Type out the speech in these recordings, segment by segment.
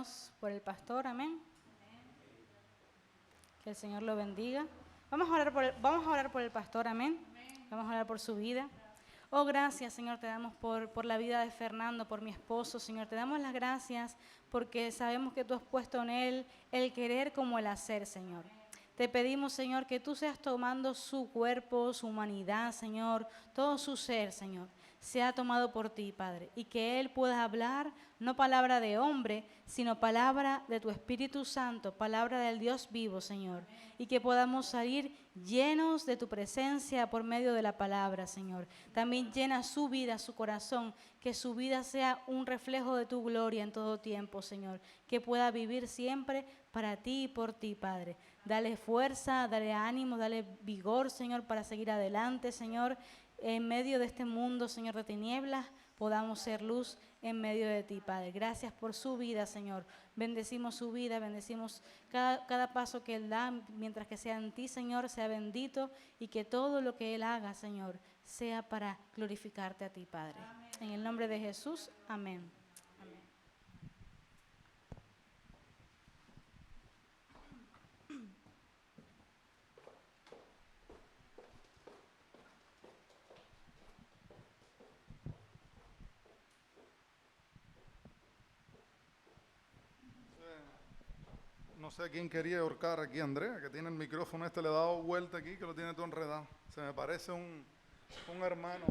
Dios por el pastor, amén. Que el Señor lo bendiga. Vamos a orar por el pastor, amén. Vamos a orar por su vida. Oh, gracias, Señor, te damos por la vida de Fernando, por mi esposo, Señor. Te damos las gracias porque sabemos que tú has puesto en él el querer como el hacer, Señor. Te pedimos, Señor, que tú seas tomando su cuerpo, su humanidad, Señor, todo su ser, Señor, sea tomado por ti, Padre, y que él pueda hablar, no palabra de hombre, sino palabra de tu Espíritu Santo, palabra del Dios vivo, Señor, y que podamos salir llenos de tu presencia por medio de la palabra, Señor. También llena su vida, su corazón, que su vida sea un reflejo de tu gloria en todo tiempo, Señor, que pueda vivir siempre para ti y por ti, Padre. Dale fuerza, dale ánimo, dale vigor, Señor, para seguir adelante, Señor. En medio de este mundo, Señor, de tinieblas, podamos ser luz en medio de ti, Padre. Gracias por su vida, Señor. Bendecimos su vida, bendecimos cada paso que él da, mientras que sea en ti, Señor, sea bendito, y que todo lo que él haga, Señor, sea para glorificarte a ti, Padre. Amén. En el nombre de Jesús, amén. No sé quién quería ahorcar aquí, Andrea, que tiene el micrófono le ha dado vuelta aquí, que lo tiene todo enredado. Se me parece un hermano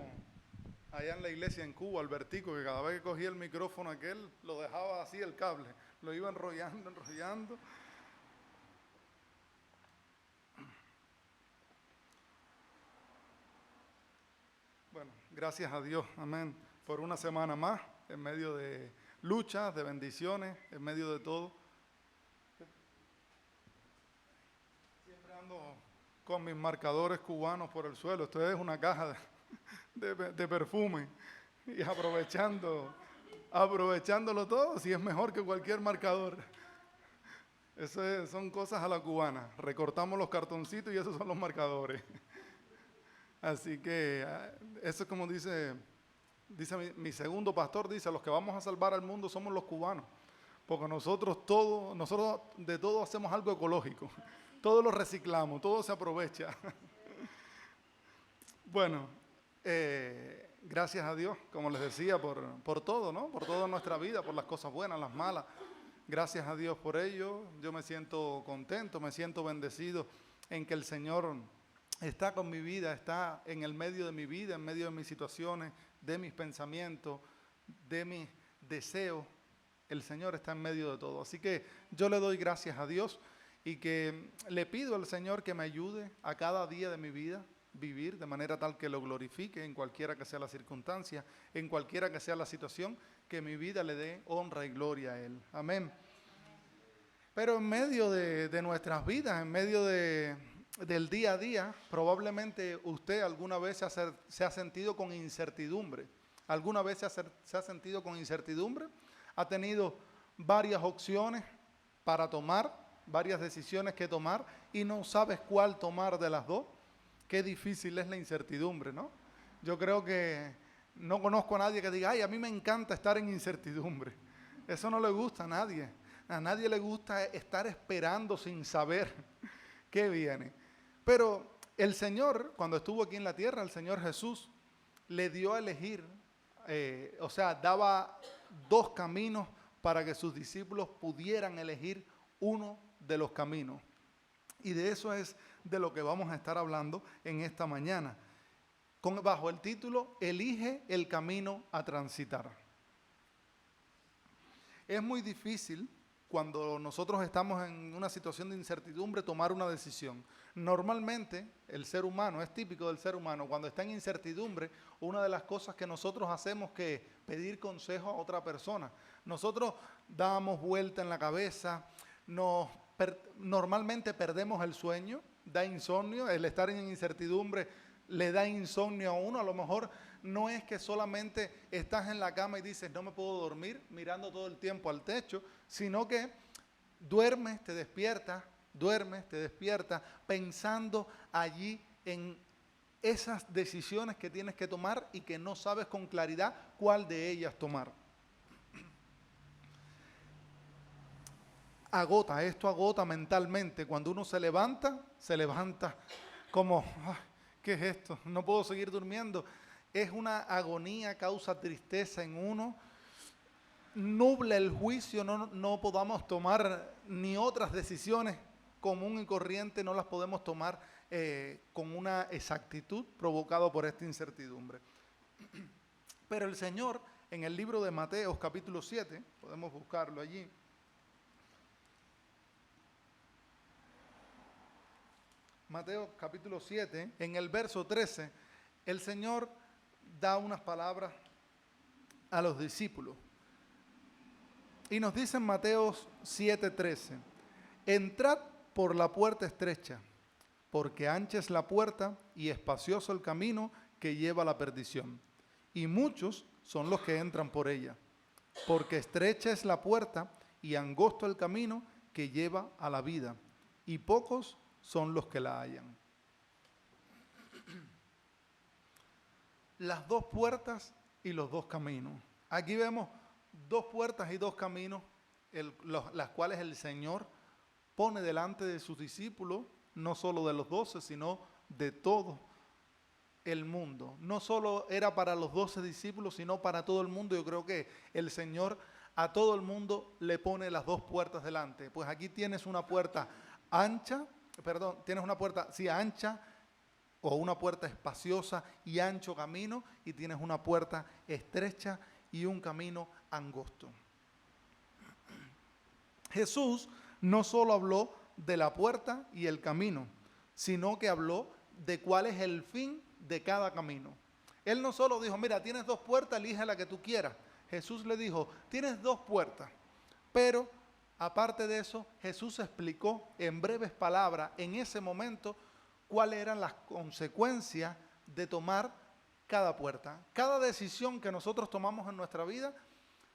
allá en la iglesia en Cuba, Albertico, que cada vez que cogía el micrófono aquel, lo dejaba así el cable, lo iba enrollando. Bueno, gracias a Dios, amén, por una semana más, en medio de luchas, de bendiciones, en medio de todo. Siempre ando con mis marcadores cubanos por el suelo. Esto es una caja de perfume. Y aprovechándolo todo, si es mejor que cualquier marcador. Son cosas a la cubana. Recortamos los cartoncitos y esos son los marcadores. Así que eso es como dice mi segundo pastor, dice, los que vamos a salvar al mundo somos los cubanos. Porque nosotros de todo hacemos algo ecológico. Todo lo reciclamos, todo se aprovecha. Bueno, gracias a Dios, como les decía, por todo, ¿no? Por toda nuestra vida, por las cosas buenas, las malas. Gracias a Dios por ello. Yo me siento contento, me siento bendecido en que el Señor está con mi vida, está en el medio de mi vida, en medio de mis situaciones, de mis pensamientos, de mis deseos. El Señor está en medio de todo. Así que yo le doy gracias a Dios y que le pido al Señor que me ayude a cada día de mi vida vivir de manera tal que lo glorifique en cualquiera que sea la circunstancia, en cualquiera que sea la situación, que mi vida le dé honra y gloria a Él. Amén. Pero en medio de nuestras vidas, en medio del día a día, probablemente usted alguna vez se ha sentido con incertidumbre. ¿Alguna vez se ha sentido con incertidumbre? ¿Ha tenido varias opciones para tomar, varias decisiones que tomar y no sabes cuál tomar de las dos? Qué difícil es la incertidumbre, ¿no? Yo creo que no conozco a nadie que diga, ay, a mí me encanta estar en incertidumbre. Eso no le gusta a nadie. A nadie le gusta estar esperando sin saber qué viene. Pero el Señor, cuando estuvo aquí en la tierra, el Señor Jesús le dio a elegir, daba dos caminos para que sus discípulos pudieran elegir uno de los caminos. Y de eso es de lo que vamos a estar hablando en esta mañana, bajo el título, Elige el camino a transitar. Es muy difícil cuando nosotros estamos en una situación de incertidumbre tomar una decisión. Normalmente el ser humano, es típico del ser humano, cuando está en incertidumbre, una de las cosas que nosotros hacemos es pedir consejo a otra persona. Nosotros damos vuelta en la cabeza, normalmente perdemos el sueño, da insomnio, el estar en incertidumbre le da insomnio a uno. A lo mejor no es que solamente estás en la cama y dices no me puedo dormir mirando todo el tiempo al techo, sino que duermes, te despiertas pensando allí en esas decisiones que tienes que tomar y que no sabes con claridad cuál de ellas tomar. agota, esto agota mentalmente. Cuando uno se levanta como, "Ay, ¿qué es esto? No puedo seguir durmiendo". Es una agonía, causa tristeza en uno, nubla el juicio, no podamos tomar ni otras decisiones común y corriente, no las podemos tomar con una exactitud provocado por esta incertidumbre. Pero el Señor, en el libro de Mateo, capítulo 7, podemos buscarlo allí. Mateo capítulo 7, en el verso 13, el Señor da unas palabras a los discípulos. Y nos dice en Mateo 7:13, entrad por la puerta estrecha, porque ancha es la puerta y espacioso el camino que lleva a la perdición. Y muchos son los que entran por ella, porque estrecha es la puerta y angosto el camino que lleva a la vida, y pocos son los que la hallan. Las dos puertas y los dos caminos. Aquí vemos dos puertas y dos caminos, las cuales el Señor pone delante de sus discípulos, no solo de los 12, sino de todo el mundo. No solo era para los 12 discípulos, sino para todo el mundo. Yo creo que el Señor a todo el mundo le pone las dos puertas delante. Pues aquí tienes una puerta ancha, tienes una puerta, ancha, o una puerta espaciosa y ancho camino, y tienes una puerta estrecha y un camino angosto. Jesús no solo habló de la puerta y el camino, sino que habló de cuál es el fin de cada camino. Él no solo dijo, mira, tienes dos puertas, elige la que tú quieras. Jesús le dijo, tienes dos puertas, pero aparte de eso, Jesús explicó en breves palabras en ese momento cuáles eran las consecuencias de tomar cada puerta. Cada decisión que nosotros tomamos en nuestra vida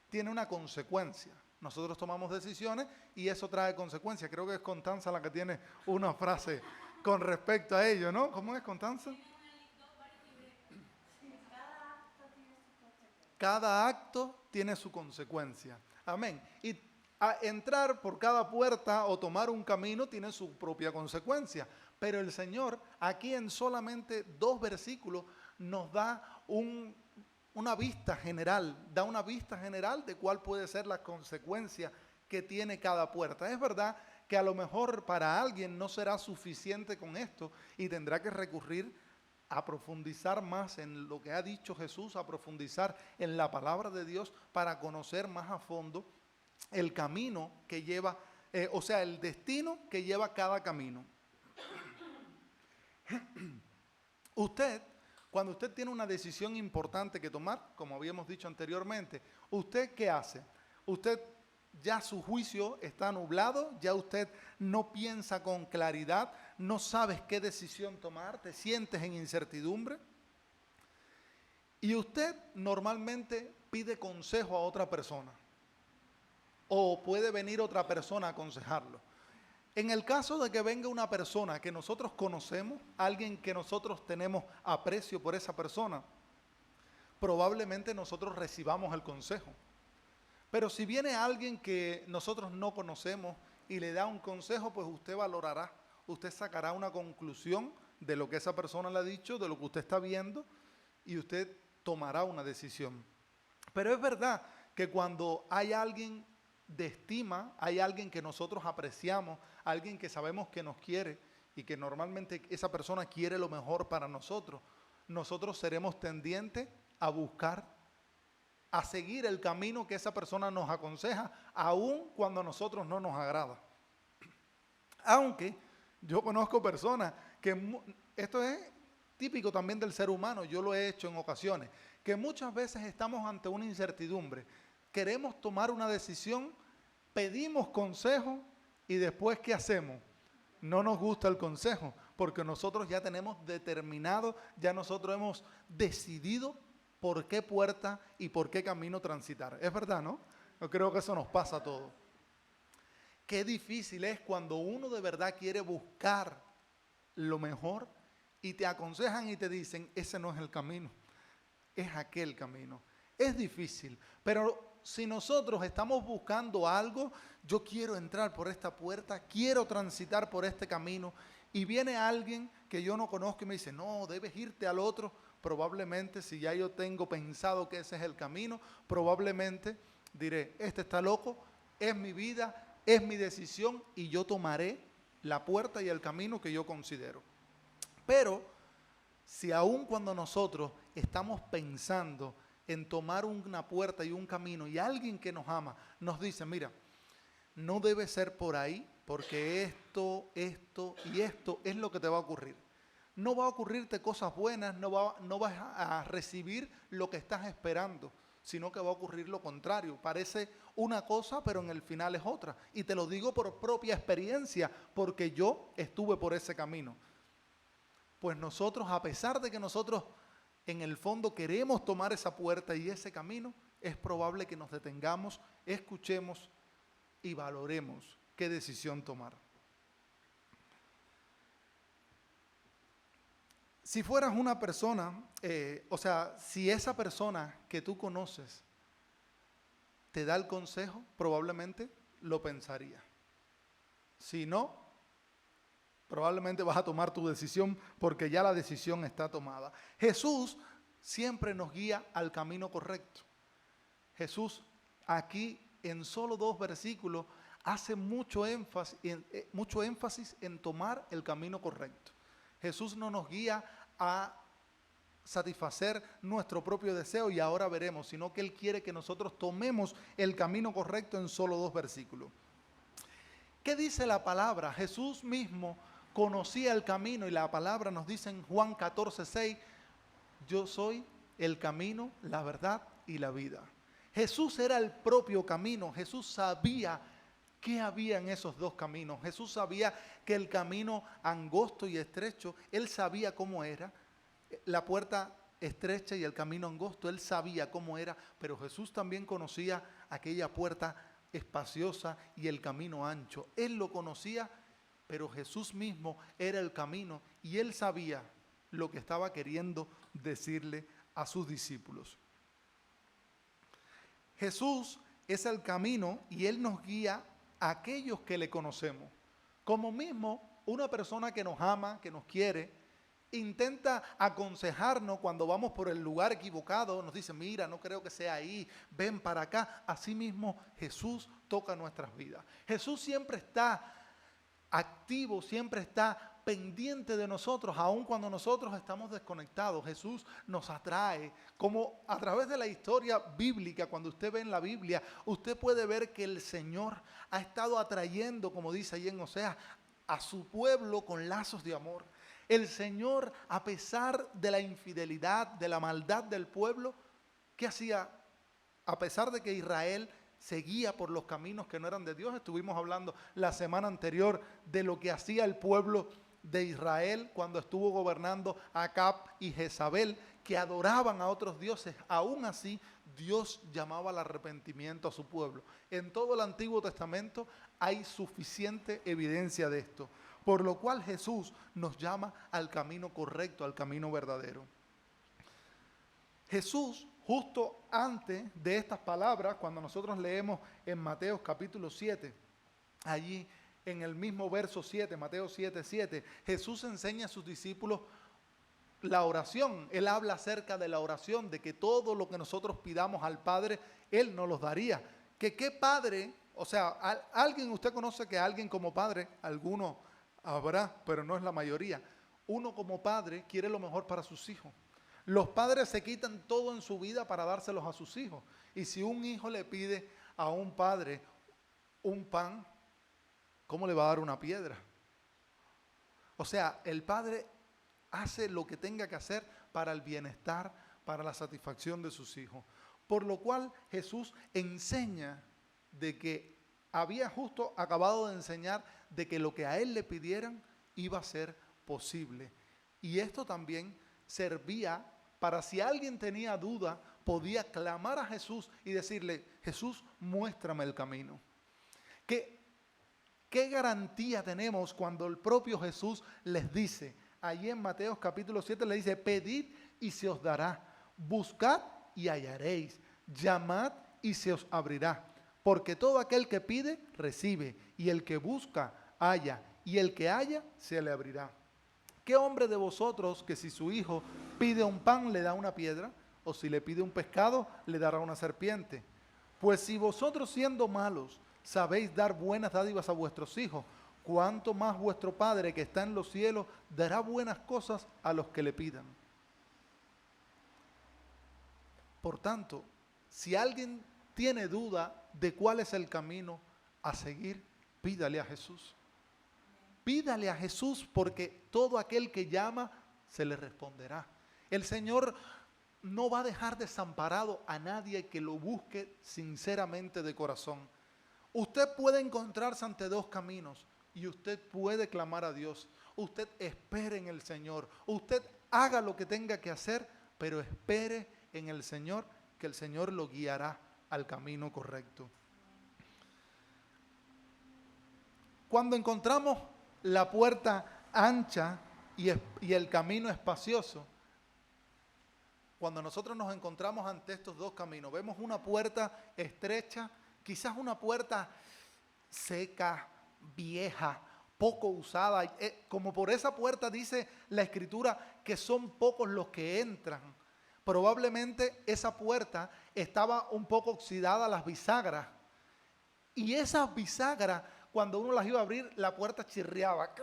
tiene una consecuencia. Nosotros tomamos decisiones y eso trae consecuencias. Creo que es Constanza la que tiene una frase con respecto a ello, ¿no? ¿Cómo es, Constanza? Cada acto tiene su consecuencia. Amén. Y entrar por cada puerta o tomar un camino tiene su propia consecuencia. Pero el Señor, aquí en solamente 2 versículos, nos da una vista general, de cuál puede ser la consecuencia que tiene cada puerta. Es verdad que a lo mejor para alguien no será suficiente con esto y tendrá que recurrir a profundizar más en lo que ha dicho Jesús, a profundizar en la palabra de Dios para conocer más a fondo el camino que lleva, el destino que lleva cada camino. Cuando usted tiene una decisión importante que tomar, como habíamos dicho anteriormente, ¿usted qué hace? Usted ya su juicio está nublado, ya usted no piensa con claridad, no sabes qué decisión tomar, te sientes en incertidumbre. Y usted normalmente pide consejo a otra persona, o puede venir otra persona a aconsejarlo. En el caso de que venga una persona que nosotros conocemos, alguien que nosotros tenemos aprecio por esa persona, probablemente nosotros recibamos el consejo. Pero si viene alguien que nosotros no conocemos y le da un consejo, pues usted valorará, usted sacará una conclusión de lo que esa persona le ha dicho, de lo que usted está viendo, y usted tomará una decisión. Pero es verdad que cuando hay alguien de estima, hay alguien que nosotros apreciamos, alguien que sabemos que nos quiere y que normalmente esa persona quiere lo mejor para nosotros, nosotros seremos tendientes a buscar, a seguir el camino que esa persona nos aconseja, aun cuando a nosotros no nos agrada. Aunque yo conozco personas que, esto es típico también del ser humano, yo lo he hecho en ocasiones, que muchas veces estamos ante una incertidumbre, queremos tomar una decisión, pedimos consejo y después ¿qué hacemos? No nos gusta el consejo porque nosotros ya tenemos determinado, ya nosotros hemos decidido por qué puerta y por qué camino transitar. Es verdad, ¿no? Yo creo que eso nos pasa a todos. Qué difícil es cuando uno de verdad quiere buscar lo mejor y te aconsejan y te dicen, ese no es el camino, es aquel camino. Es difícil, pero si nosotros estamos buscando algo, yo quiero entrar por esta puerta, quiero transitar por este camino, y viene alguien que yo no conozco y me dice, no, debes irte al otro, probablemente si ya yo tengo pensado que ese es el camino, probablemente diré, este está loco, es mi vida, es mi decisión y yo tomaré la puerta y el camino que yo considero. Pero si aun cuando nosotros estamos pensando en tomar una puerta y un camino y alguien que nos ama nos dice, mira, no debe ser por ahí porque esto y esto es lo que te va a ocurrir. No va a ocurrirte cosas buenas, no vas a recibir lo que estás esperando, sino que va a ocurrir lo contrario. Parece una cosa, pero en el final es otra. Y te lo digo por propia experiencia, porque yo estuve por ese camino. Pues nosotros, a pesar de que nosotros en el fondo queremos tomar esa puerta y ese camino, es probable que nos detengamos, escuchemos y valoremos qué decisión tomar. Si fueras una persona, si esa persona que tú conoces te da el consejo, probablemente lo pensaría. Si no, probablemente vas a tomar tu decisión porque ya la decisión está tomada. Jesús siempre nos guía al camino correcto. Jesús aquí en solo 2 versículos hace mucho énfasis en tomar el camino correcto. Jesús no nos guía a satisfacer nuestro propio deseo y ahora veremos, sino que Él quiere que nosotros tomemos el camino correcto en solo 2 versículos. ¿Qué dice la palabra? Jesús mismo conocía el camino y la palabra nos dice en Juan 14:6, yo soy el camino, la verdad y la vida. Jesús era el propio camino, Jesús sabía qué había en esos 2 caminos. Jesús sabía que el camino angosto y estrecho, Él sabía cómo era, la puerta estrecha y el camino angosto, Él sabía cómo era, pero Jesús también conocía aquella puerta espaciosa y el camino ancho. Él lo conocía, pero Jesús mismo era el camino y Él sabía lo que estaba queriendo decirle a sus discípulos. Jesús es el camino y Él nos guía a aquellos que le conocemos. Como mismo una persona que nos ama, que nos quiere, intenta aconsejarnos cuando vamos por el lugar equivocado, nos dice, mira, no creo que sea ahí, ven para acá. Asimismo, Jesús toca nuestras vidas. Jesús siempre está activo, siempre está pendiente de nosotros, aun cuando nosotros estamos desconectados. Jesús nos atrae, como a través de la historia bíblica, cuando usted ve en la Biblia, usted puede ver que el Señor ha estado atrayendo, como dice ahí en Oseas, a su pueblo con lazos de amor. El Señor, a pesar de la infidelidad, de la maldad del pueblo, ¿qué hacía? A pesar de que Israel seguía por los caminos que no eran de Dios, estuvimos hablando la semana anterior de lo que hacía el pueblo de Israel cuando estuvo gobernando Acab y Jezabel, que adoraban a otros dioses. Aún así, Dios llamaba al arrepentimiento a su pueblo. En todo el Antiguo Testamento hay suficiente evidencia de esto, por lo cual Jesús nos llama al camino correcto, al camino verdadero. Jesús, justo antes de estas palabras, cuando nosotros leemos en Mateo capítulo 7, allí en el mismo verso 7, Mateo 7:7, Jesús enseña a sus discípulos la oración. Él habla acerca de la oración, de que todo lo que nosotros pidamos al Padre, Él nos los daría. Que qué padre, alguien, usted conoce que alguien como padre, alguno habrá, pero no es la mayoría. Uno como padre quiere lo mejor para sus hijos. Los padres se quitan todo en su vida para dárselos a sus hijos. Y si un hijo le pide a un padre un pan, ¿cómo le va a dar una piedra? O sea, el padre hace lo que tenga que hacer para el bienestar, para la satisfacción de sus hijos. Por lo cual Jesús enseña de que había justo acabado de enseñar de que lo que a él le pidieran iba a ser posible. Y esto también servía para si alguien tenía duda, podía clamar a Jesús y decirle, Jesús, muéstrame el camino. ¿Qué garantía tenemos cuando el propio Jesús les dice? Allí en Mateo capítulo 7 le dice, pedid y se os dará, buscad y hallaréis, llamad y se os abrirá. Porque todo aquel que pide, recibe, y el que busca, halla, y el que halla, se le abrirá. ¿Qué hombre de vosotros que si su hijo pide un pan, le da una piedra? O si le pide un pescado, le dará una serpiente. Pues si vosotros siendo malos sabéis dar buenas dádivas a vuestros hijos, ¿cuánto más vuestro Padre que está en los cielos dará buenas cosas a los que le pidan? Por tanto, si alguien tiene duda de cuál es el camino a seguir, pídale a Jesús. Pídale a Jesús, porque todo aquel que llama se le responderá. El Señor no va a dejar desamparado a nadie que lo busque sinceramente de corazón. Usted puede encontrarse ante dos caminos y usted puede clamar a Dios. Usted espere en el Señor. Usted haga lo que tenga que hacer, pero espere en el Señor, que el Señor lo guiará al camino correcto. Cuando encontramos la puerta ancha y el camino espacioso, cuando nosotros nos encontramos ante estos dos caminos, vemos una puerta estrecha, quizás una puerta seca, vieja, poco usada, como por esa puerta dice la Escritura que son pocos los que entran. Probablemente esa puerta estaba un poco oxidada, las bisagras, y esas bisagras, cuando uno las iba a abrir, la puerta chirriaba,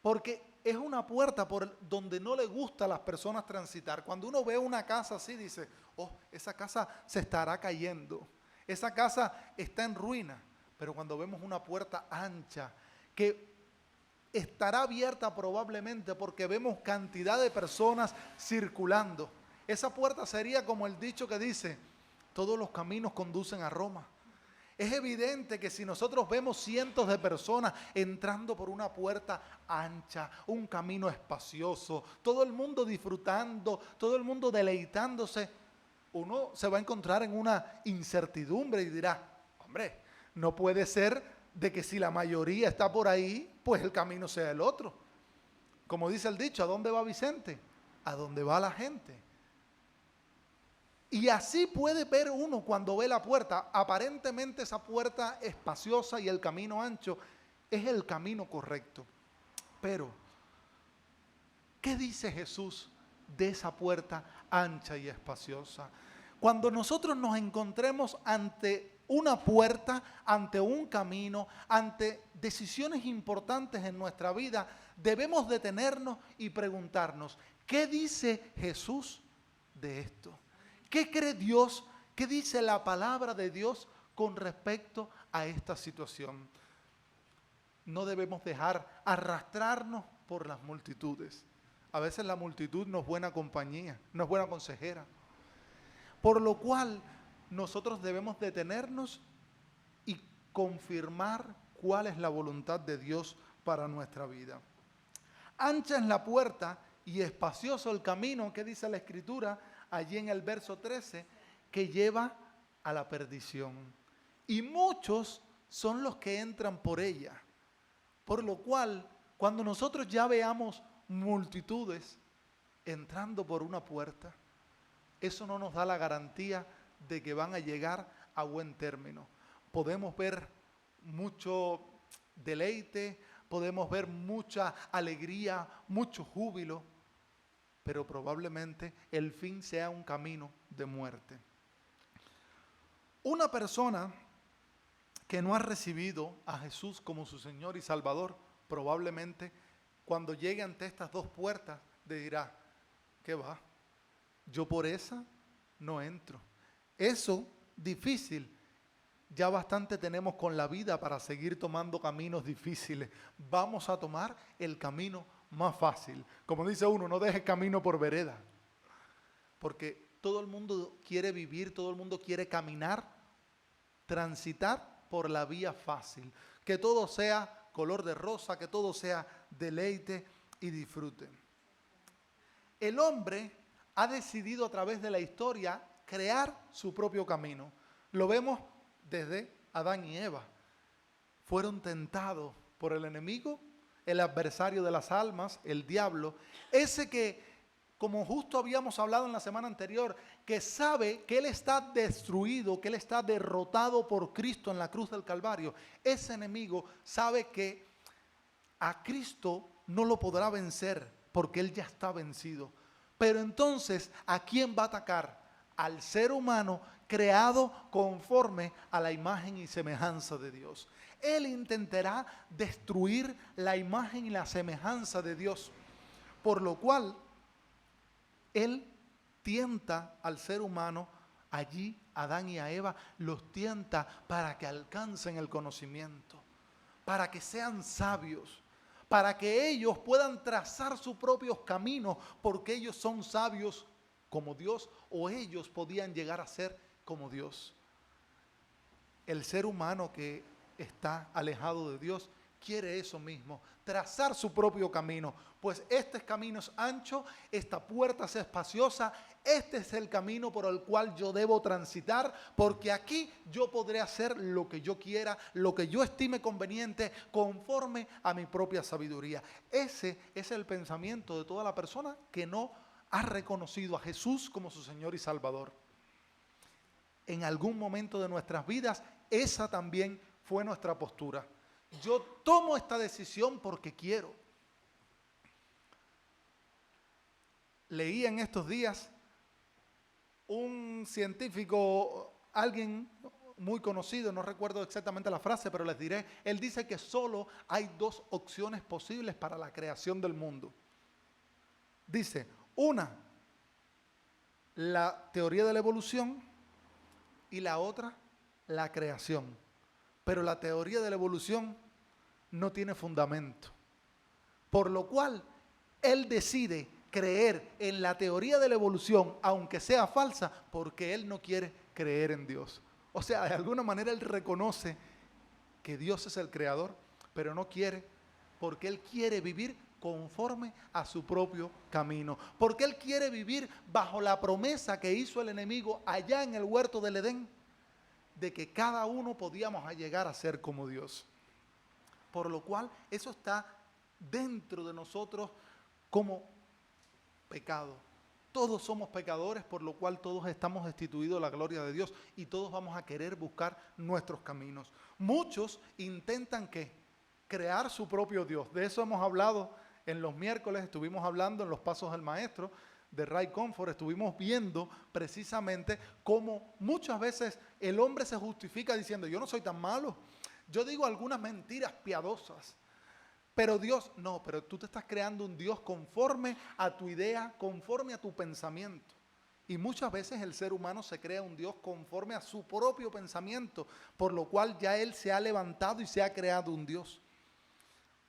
porque es una puerta por donde no le gusta a las personas transitar. Cuando uno ve una casa así, dice, oh, esa casa se estará cayendo, esa casa está en ruina. Pero cuando vemos una puerta ancha, que estará abierta probablemente porque vemos cantidad de personas circulando, esa puerta sería como el dicho que dice, todos los caminos conducen a Roma. Es evidente que si nosotros vemos cientos de personas entrando por una puerta ancha, un camino espacioso, todo el mundo disfrutando, todo el mundo deleitándose, uno se va a encontrar en una incertidumbre y dirá, hombre, no puede ser de que si la mayoría está por ahí, pues el camino sea el otro. Como dice el dicho, ¿a dónde va Vicente? A dónde va la gente. Y así puede ver uno cuando ve la puerta. Aparentemente esa puerta espaciosa y el camino ancho es el camino correcto. Pero, ¿qué dice Jesús de esa puerta ancha y espaciosa? Cuando nosotros nos encontremos ante una puerta, ante un camino, ante decisiones importantes en nuestra vida, debemos detenernos y preguntarnos, ¿qué dice Jesús de esto? ¿Qué cree Dios? ¿Qué dice la palabra de Dios con respecto a esta situación? No debemos dejar arrastrarnos por las multitudes. A veces la multitud no es buena compañía, no es buena consejera. Por lo cual, nosotros debemos detenernos y confirmar cuál es la voluntad de Dios para nuestra vida. Ancha es la puerta y espacioso el camino, que dice la Escritura allí en el verso 13, que lleva a la perdición. Y muchos son los que entran por ella. Por lo cual, cuando nosotros ya veamos multitudes entrando por una puerta, eso no nos da la garantía de que van a llegar a buen término. Podemos ver mucho deleite, podemos ver mucha alegría, mucho júbilo, pero probablemente el fin sea un camino de muerte. Una persona que no ha recibido a Jesús como su Señor y Salvador, probablemente cuando llegue ante estas dos puertas dirá, ¿qué va? Yo por esa no entro. Eso, difícil, ya bastante tenemos con la vida para seguir tomando caminos difíciles. Vamos a tomar el camino más fácil. Como dice uno, no dejes camino por vereda. Porque todo el mundo quiere vivir, todo el mundo quiere caminar, transitar por la vía fácil. Que todo sea color de rosa, que todo sea deleite y disfrute. El hombre ha decidido a través de la historia crear su propio camino. Lo vemos desde Adán y Eva. Fueron tentados por el enemigo, el adversario de las almas, el diablo, ese que como justo habíamos hablado en la semana anterior, que sabe que Él está destruido, que Él está derrotado por Cristo en la cruz del Calvario, ese enemigo sabe que a Cristo no lo podrá vencer porque Él ya está vencido. Pero entonces, ¿a quién va a atacar? Al ser humano creado conforme a la imagen y semejanza de Dios. Él intentará destruir la imagen y la semejanza de Dios, por lo cual Él tienta al ser humano, allí a Adán y a Eva, los tienta para que alcancen el conocimiento, para que sean sabios, para que ellos puedan trazar sus propios caminos, porque ellos son sabios como Dios, o ellos podían llegar a ser como Dios. El ser humano que está alejado de Dios quiere eso mismo, trazar su propio camino, pues este camino es ancho, esta puerta es espaciosa, este es el camino por el cual yo debo transitar, porque aquí yo podré hacer lo que yo quiera, lo que yo estime conveniente, conforme a mi propia sabiduría. Ese es el pensamiento de toda la persona que no ha reconocido a Jesús como su Señor y Salvador. En algún momento de nuestras vidas, esa también fue nuestra postura. Yo tomo esta decisión porque quiero. Leí en estos días un científico, alguien muy conocido, no recuerdo exactamente la frase, pero les diré, él dice que solo hay dos opciones posibles para la creación del mundo. Dice, una, la teoría de la evolución, y la otra, la creación. Pero la teoría de la evolución no tiene fundamento. Por lo cual, él decide creer en la teoría de la evolución, aunque sea falsa, porque él no quiere creer en Dios. O sea, de alguna manera él reconoce que Dios es el creador, pero no quiere, porque él quiere vivir conforme a su propio camino. Porque él quiere vivir bajo la promesa que hizo el enemigo allá en el huerto del Edén, de que cada uno podíamos llegar a ser como Dios. Por lo cual, eso está dentro de nosotros como pecado. Todos somos pecadores, por lo cual todos estamos destituidos de la gloria de Dios y todos vamos a querer buscar nuestros caminos. Muchos intentan ¿qué? Crear su propio Dios. De eso hemos hablado en los miércoles, estuvimos hablando en los Pasos del Maestro de Ray Comfort, estuvimos viendo precisamente cómo muchas veces el hombre se justifica diciendo, yo no soy tan malo, yo digo algunas mentiras piadosas, pero Dios, no, pero tú te estás creando un Dios conforme a tu idea, conforme a tu pensamiento. Y muchas veces el ser humano se crea un Dios conforme a su propio pensamiento, por lo cual ya él se ha levantado y se ha creado un Dios.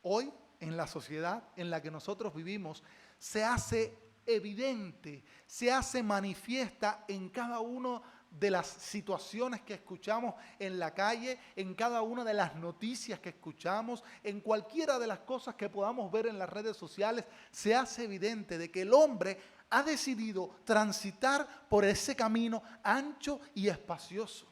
Hoy, en la sociedad en la que nosotros vivimos, se hace evidente, se hace manifiesta en cada una de las situaciones que escuchamos en la calle, en cada una de las noticias que escuchamos, en cualquiera de las cosas que podamos ver en las redes sociales, se hace evidente de que el hombre ha decidido transitar por ese camino ancho y espacioso,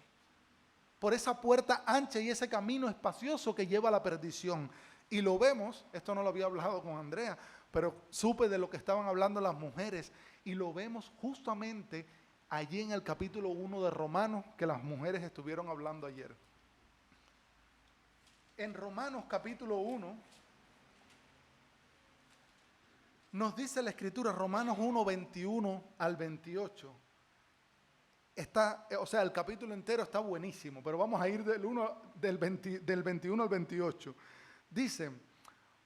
por esa puerta ancha y ese camino espacioso que lleva a la perdición. Y lo vemos, esto no lo había hablado con Andrea, pero supe de lo que estaban hablando las mujeres y lo vemos justamente allí en el capítulo 1 de Romanos que las mujeres estuvieron hablando ayer. En Romanos capítulo 1 nos dice la Escritura, Romanos 1, 21 al 28. El capítulo entero está buenísimo, pero vamos a ir del 21 al 28. Dice,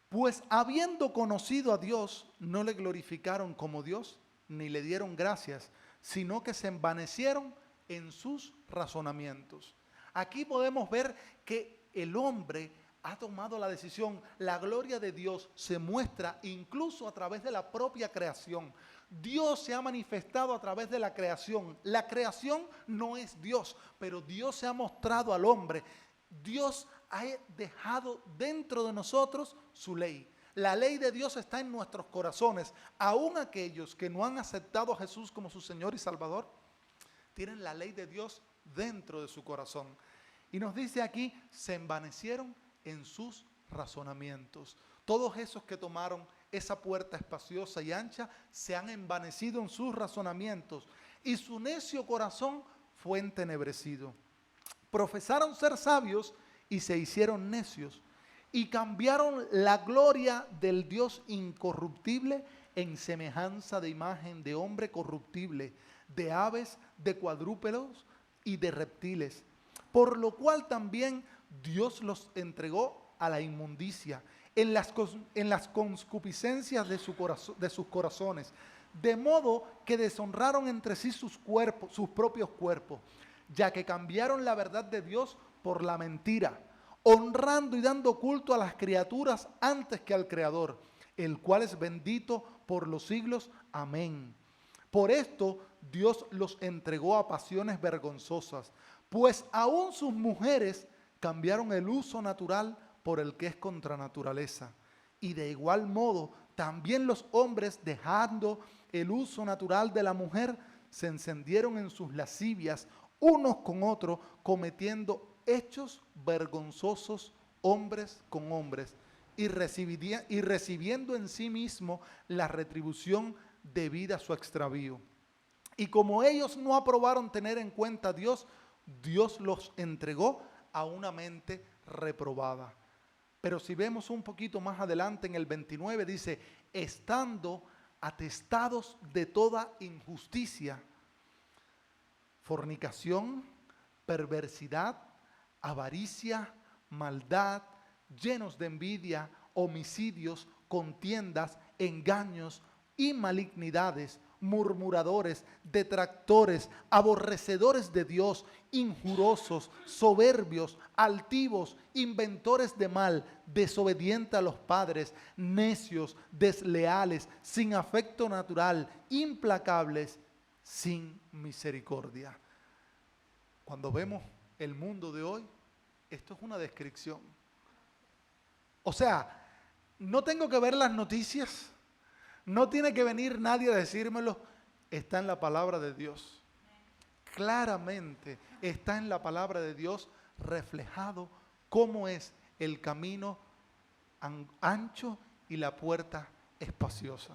pues habiendo conocido a Dios, no le glorificaron como Dios, ni le dieron gracias, sino que se envanecieron en sus razonamientos. Aquí podemos ver que el hombre ha tomado la decisión, la gloria de Dios se muestra incluso a través de la propia creación. Dios se ha manifestado a través de la creación. La creación no es Dios, pero Dios se ha mostrado al hombre. Dios ha dejado dentro de nosotros su ley. La ley de Dios está en nuestros corazones. Aún aquellos que no han aceptado a Jesús como su Señor y Salvador, tienen la ley de Dios dentro de su corazón. Y nos dice aquí, se envanecieron en sus razonamientos. Todos esos que tomaron esa puerta espaciosa y ancha, se han envanecido en sus razonamientos y su necio corazón fue entenebrecido. Profesaron ser sabios y se hicieron necios y cambiaron la gloria del Dios incorruptible en semejanza de imagen de hombre corruptible, de aves, de cuadrúpedos y de reptiles. Por lo cual también Dios los entregó a la inmundicia en las concupiscencias de sus corazones, de modo que deshonraron entre sí sus propios cuerpos, ya que cambiaron la verdad de Dios por la mentira, honrando y dando culto a las criaturas antes que al Creador, el cual es bendito por los siglos. Amén. Por esto Dios los entregó a pasiones vergonzosas, pues aún sus mujeres cambiaron el uso natural por el que es contra naturaleza. Y de igual modo, también los hombres, dejando el uso natural de la mujer, se encendieron en sus lascivias unos con otros, cometiendo hechos vergonzosos hombres con hombres, y recibiendo en sí mismo la retribución debida a su extravío. Y como ellos no aprobaron tener en cuenta a Dios, Dios los entregó a una mente reprobada. Pero si vemos un poquito más adelante en el 29 dice, estando atestados de toda injusticia, fornicación, perversidad, avaricia, maldad, llenos de envidia, homicidios, contiendas, engaños y malignidades, murmuradores, detractores, aborrecedores de Dios, injurosos, soberbios, altivos, inventores de mal, desobedientes a los padres, necios, desleales, sin afecto natural, implacables, sin misericordia. Cuando vemos el mundo de hoy, esto es una descripción. O sea, no tengo que ver las noticias, no tiene que venir nadie a decírmelo, está en la palabra de Dios. Claramente está en la palabra de Dios reflejado cómo es el camino ancho y la puerta espaciosa.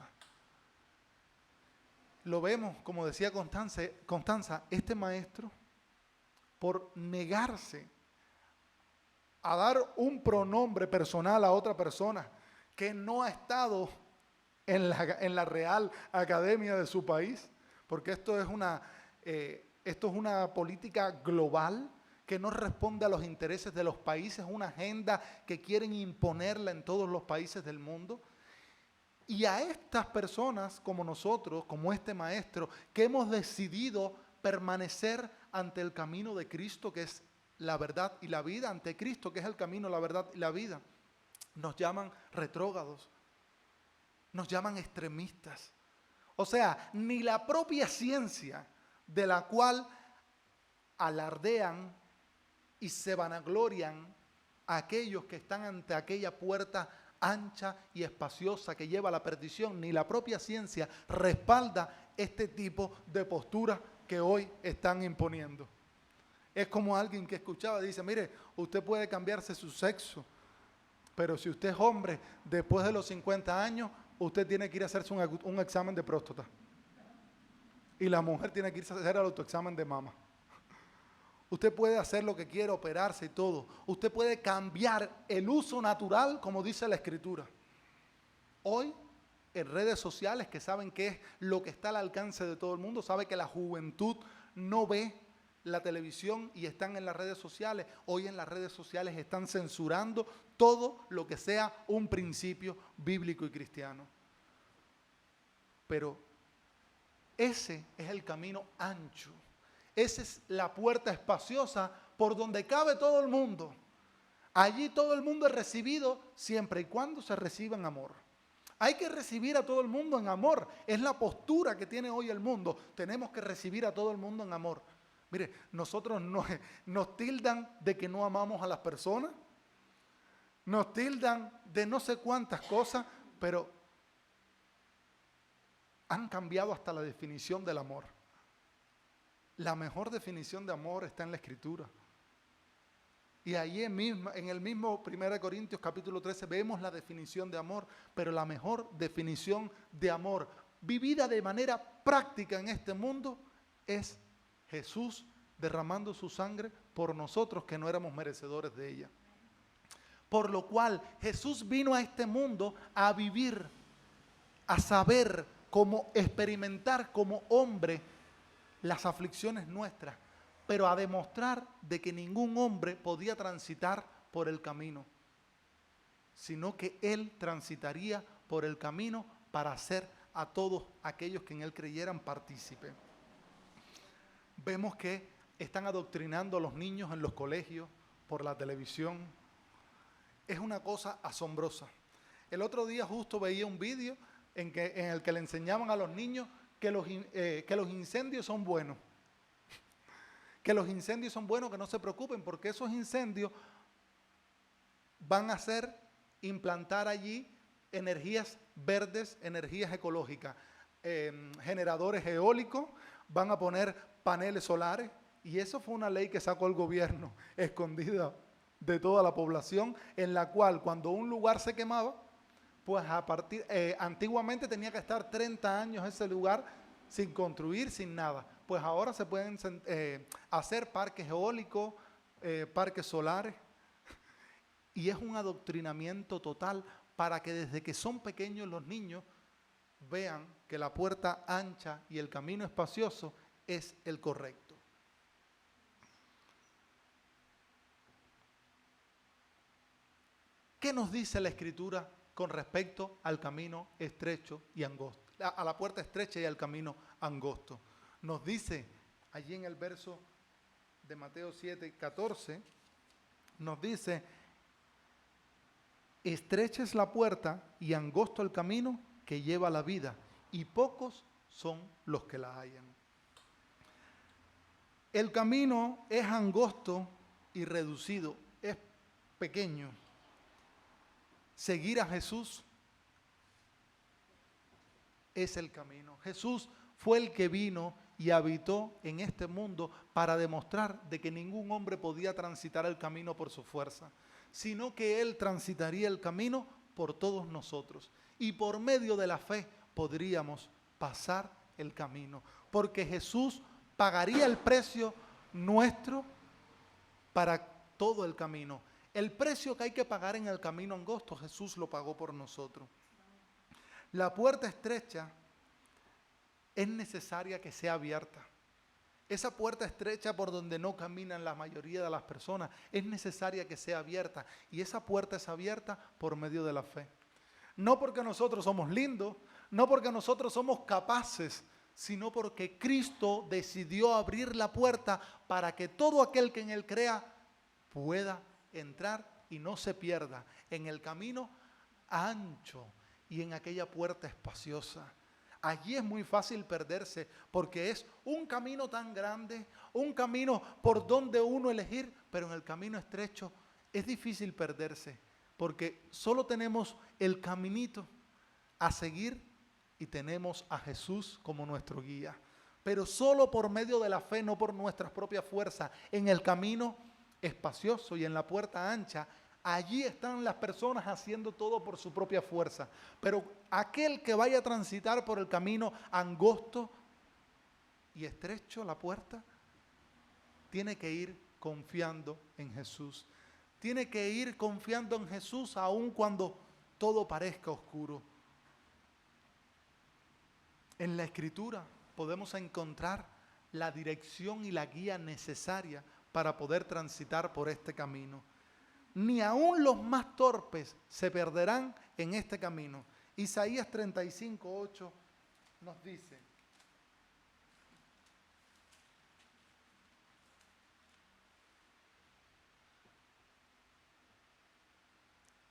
Lo vemos, como decía Constanza, este maestro, por negarse a dar un pronombre personal a otra persona que no ha estado en la Real Academia de su país, porque esto es una política global que no responde a los intereses de los países, una agenda que quieren imponerla en todos los países del mundo. Y a estas personas como nosotros, como este maestro, que hemos decidido permanecer ante el camino de Cristo, que es la verdad y la vida, ante Cristo, que es el camino, la verdad y la vida, nos llaman retrógrados, nos llaman extremistas. O sea, ni la propia ciencia de la cual alardean y se vanaglorian a aquellos que están ante aquella puerta ancha y espaciosa que lleva a la perdición, ni la propia ciencia respalda este tipo de postura que hoy están imponiendo. Es como alguien que escuchaba, dice, mire, usted puede cambiarse su sexo, pero si usted es hombre, después de los 50 años, usted tiene que ir a hacerse un examen de próstata. Y la mujer tiene que irse a hacer el autoexamen de mama. Usted puede hacer lo que quiera, operarse y todo. Usted puede cambiar el uso natural, como dice la Escritura. Hoy, en redes sociales, que saben que es lo que está al alcance de todo el mundo, sabe que la juventud no ve la televisión y están en las redes sociales. Hoy en las redes sociales están censurando todo lo que sea un principio bíblico y cristiano. Pero ese es el camino ancho. Esa es la puerta espaciosa por donde cabe todo el mundo. Allí todo el mundo es recibido siempre y cuando se reciba en amor. Hay que recibir a todo el mundo en amor. Es la postura que tiene hoy el mundo. Tenemos que recibir a todo el mundo en amor. Mire, nosotros nos tildan de que no amamos a las personas. Nos tildan de no sé cuántas cosas, pero han cambiado hasta la definición del amor. La mejor definición de amor está en la Escritura. Y ahí en el mismo 1 Corintios capítulo 13 vemos la definición de amor, pero la mejor definición de amor vivida de manera práctica en este mundo es Jesús derramando su sangre por nosotros que no éramos merecedores de ella. Por lo cual Jesús vino a este mundo a vivir, a saber cómo experimentar como hombre las aflicciones nuestras, pero a demostrar de que ningún hombre podía transitar por el camino, sino que Él transitaría por el camino para hacer a todos aquellos que en Él creyeran partícipe. Vemos que están adoctrinando a los niños en los colegios por la televisión. Es una cosa asombrosa. El otro día justo veía un vídeo en el que le enseñaban a los niños que los incendios son buenos. Que los incendios son buenos, que no se preocupen, porque esos incendios van a hacer implantar allí energías verdes, energías ecológicas, generadores eólicos, van a poner paneles solares, y eso fue una ley que sacó el gobierno, escondida de toda la población, en la cual cuando un lugar se quemaba, pues antiguamente tenía que estar 30 años ese lugar sin construir, sin nada. Pues ahora se pueden hacer parques eólicos, parques solares, y es un adoctrinamiento total para que desde que son pequeños los niños vean que la puerta ancha y el camino espacioso es el correcto. ¿Qué nos dice la Escritura con respecto al camino estrecho y angosto? A la puerta estrecha y al camino angosto. Nos dice allí en el verso de Mateo 7:14, nos dice: estrecha es la puerta y angosto el camino que lleva a la vida, y pocos son los que la hallan. El camino es angosto y reducido, es pequeño. Seguir a Jesús es el camino. Jesús fue el que vino y habitó en este mundo para demostrar de que ningún hombre podía transitar el camino por su fuerza, sino que Él transitaría el camino por todos nosotros. Y por medio de la fe podríamos pasar el camino, porque Jesús pagaría el precio nuestro para todo el camino. El precio que hay que pagar en el camino angosto, Jesús lo pagó por nosotros. La puerta estrecha es necesaria que sea abierta. Esa puerta estrecha por donde no caminan la mayoría de las personas, es necesaria que sea abierta. Y esa puerta es abierta por medio de la fe. No porque nosotros somos lindos, no porque nosotros somos capaces, sino porque Cristo decidió abrir la puerta para que todo aquel que en Él crea pueda entrar y no se pierda en el camino ancho y en aquella puerta espaciosa. Allí es muy fácil perderse porque es un camino tan grande, un camino por donde uno elegir, pero en el camino estrecho es difícil perderse porque solo tenemos el caminito a seguir y tenemos a Jesús como nuestro guía. Pero solo por medio de la fe, no por nuestras propias fuerzas, en el camino espacioso y en la puerta ancha, allí están las personas haciendo todo por su propia fuerza. Pero aquel que vaya a transitar por el camino angosto y estrecho, la puerta, tiene que ir confiando en Jesús. Tiene que ir confiando en Jesús aun cuando todo parezca oscuro. En la Escritura podemos encontrar la dirección y la guía necesaria para poder transitar por este camino. Ni aun los más torpes se perderán en este camino. Isaías 35:8 nos dice: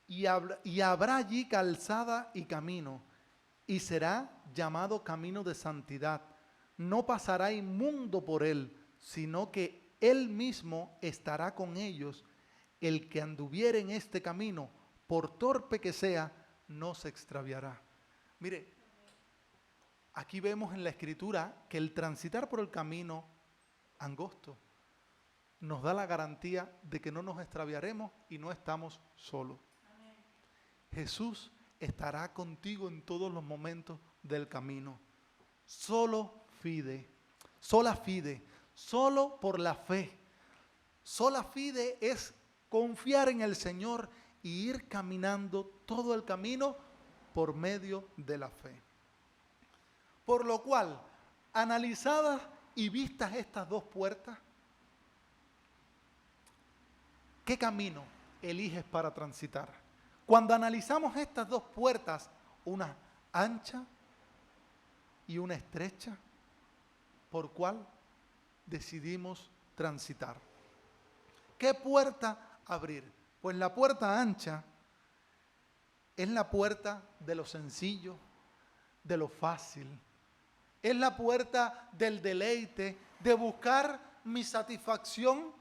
y habrá allí calzada y camino, y será llamado camino de santidad. No pasará inmundo por él, sino que él mismo estará con ellos. El que anduviere en este camino, por torpe que sea, no se extraviará. Mire, aquí vemos en la Escritura que el transitar por el camino angosto nos da la garantía de que no nos extraviaremos y no estamos solos. Jesús estará contigo en todos los momentos del camino. Solo fide, sola fide, solo por la fe. Sola fide es confiar en el Señor y ir caminando todo el camino por medio de la fe. Por lo cual, analizadas y vistas estas dos puertas, ¿qué camino eliges para transitar? Cuando analizamos estas dos puertas, una ancha y una estrecha, ¿por cuál decidimos transitar? ¿Qué puerta abrir? Pues la puerta ancha es la puerta de lo sencillo, de lo fácil. Es la puerta del deleite, de buscar mi satisfacción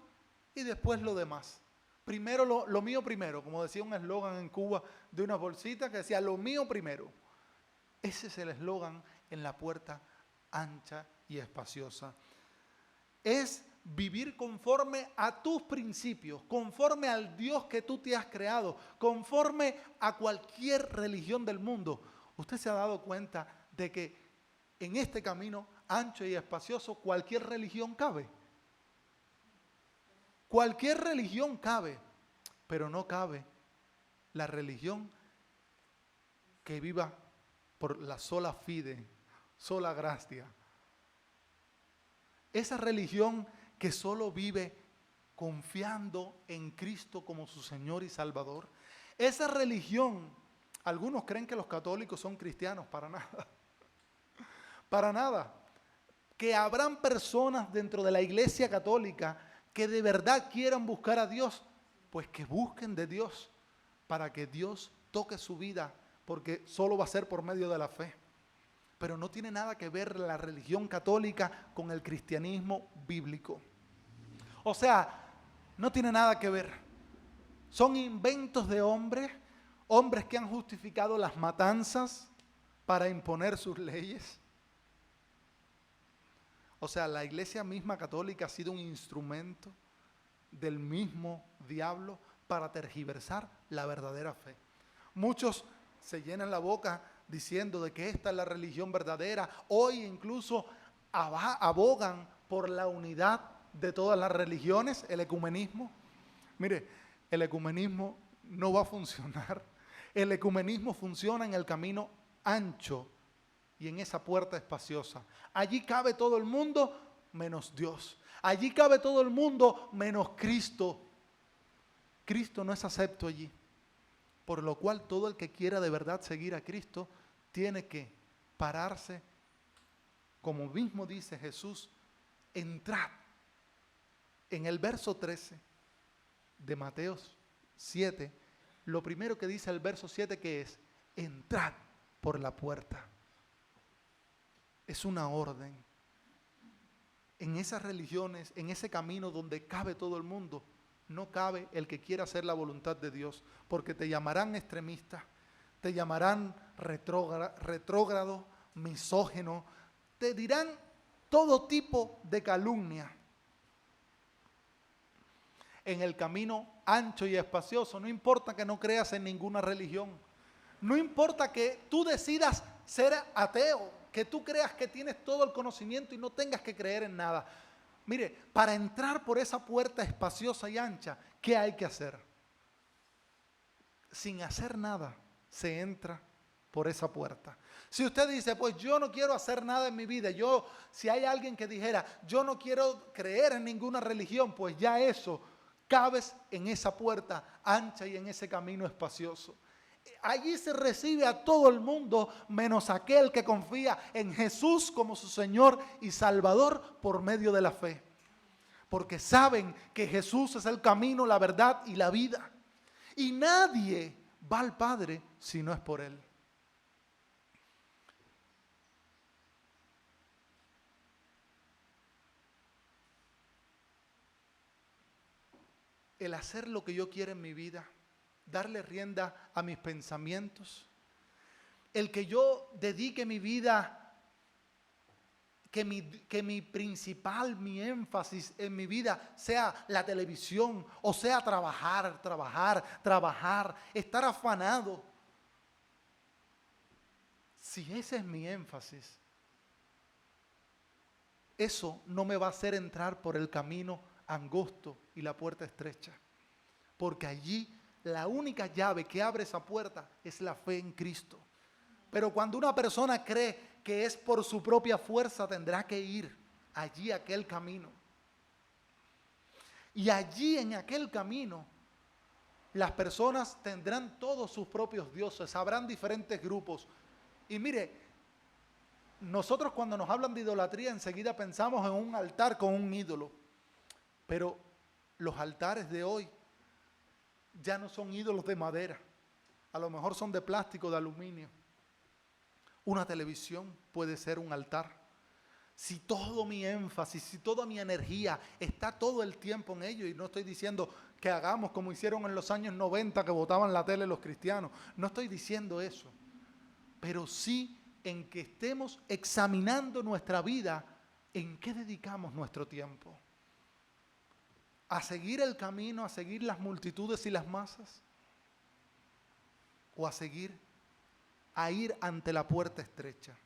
y después lo demás. Primero lo mío primero, como decía un eslogan en Cuba de una bolsita que decía lo mío primero. Ese es el eslogan en la puerta ancha y espaciosa. Es vivir conforme a tus principios, conforme al Dios que tú te has creado, conforme a cualquier religión del mundo. Usted se ha dado cuenta de que en este camino ancho y espacioso cualquier religión cabe. Cualquier religión cabe, pero no cabe la religión que viva por la sola fide, sola gracia. Esa religión que solo vive confiando en Cristo como su Señor y Salvador. Esa religión, algunos creen que los católicos son cristianos, para nada. Para nada. Que habrán personas dentro de la Iglesia Católica que de verdad quieran buscar a Dios, pues que busquen de Dios para que Dios toque su vida, porque solo va a ser por medio de la fe. Pero no tiene nada que ver la religión católica con el cristianismo bíblico. O sea, no tiene nada que ver. Son inventos de hombres, hombres que han justificado las matanzas para imponer sus leyes. O sea, la iglesia misma católica ha sido un instrumento del mismo diablo para tergiversar la verdadera fe. Muchos se llenan la boca diciendo de que esta es la religión verdadera. Hoy incluso abogan por la unidad de todas las religiones, el ecumenismo. Mire, el ecumenismo no va a funcionar. El ecumenismo funciona en el camino ancho y en esa puerta espaciosa. Allí cabe todo el mundo menos Dios. Allí cabe todo el mundo menos Cristo. Cristo no es acepto allí. Por lo cual todo el que quiera de verdad seguir a Cristo tiene que pararse, como mismo dice Jesús, entrad. En el verso 13 de Mateo 7, lo primero que dice el verso 7 que es, entrad por la puerta. Es una orden. En esas religiones, en ese camino donde cabe todo el mundo, no cabe el que quiera hacer la voluntad de Dios, porque te llamarán extremista, te llamarán retrógrado, misógino, te dirán todo tipo de calumnia. En el camino ancho y espacioso, no importa que no creas en ninguna religión, no importa que tú decidas ser ateo, que tú creas que tienes todo el conocimiento y no tengas que creer en nada. Mire, para entrar por esa puerta espaciosa y ancha, ¿qué hay que hacer? Sin hacer nada, se entra por esa puerta. Si usted dice, pues yo no quiero hacer nada en mi vida, si hay alguien que dijera, yo no quiero creer en ninguna religión, pues ya eso, cabes en esa puerta ancha y en ese camino espacioso. Allí se recibe a todo el mundo, menos aquel que confía en Jesús como su Señor y Salvador por medio de la fe. Porque saben que Jesús es el camino, la verdad y la vida. Y nadie va al Padre si no es por Él. El hacer lo que yo quiero en mi vida, darle rienda a mis pensamientos, el que yo dedique mi vida mi principal, mi énfasis en mi vida sea la televisión, o sea trabajar, estar afanado. Si ese es mi énfasis, eso no me va a hacer entrar por el camino angosto y la puerta estrecha. Porque allí la única llave que abre esa puerta es la fe en Cristo. Pero cuando una persona cree que es por su propia fuerza, tendrá que ir allí a aquel camino. Y allí en aquel camino, las personas tendrán todos sus propios dioses, habrán diferentes grupos. Y mire, nosotros cuando nos hablan de idolatría enseguida pensamos en un altar con un ídolo. Pero los altares de hoy ya no son ídolos de madera. A lo mejor son de plástico, de aluminio. Una televisión puede ser un altar. Si todo mi énfasis, si toda mi energía está todo el tiempo en ello, y no estoy diciendo que hagamos como hicieron en los años 90 que botaban la tele los cristianos, no estoy diciendo eso, pero sí en que estemos examinando nuestra vida, en qué dedicamos nuestro tiempo. ¿A seguir el camino, a seguir las multitudes y las masas? ¿O a ir ante la puerta estrecha?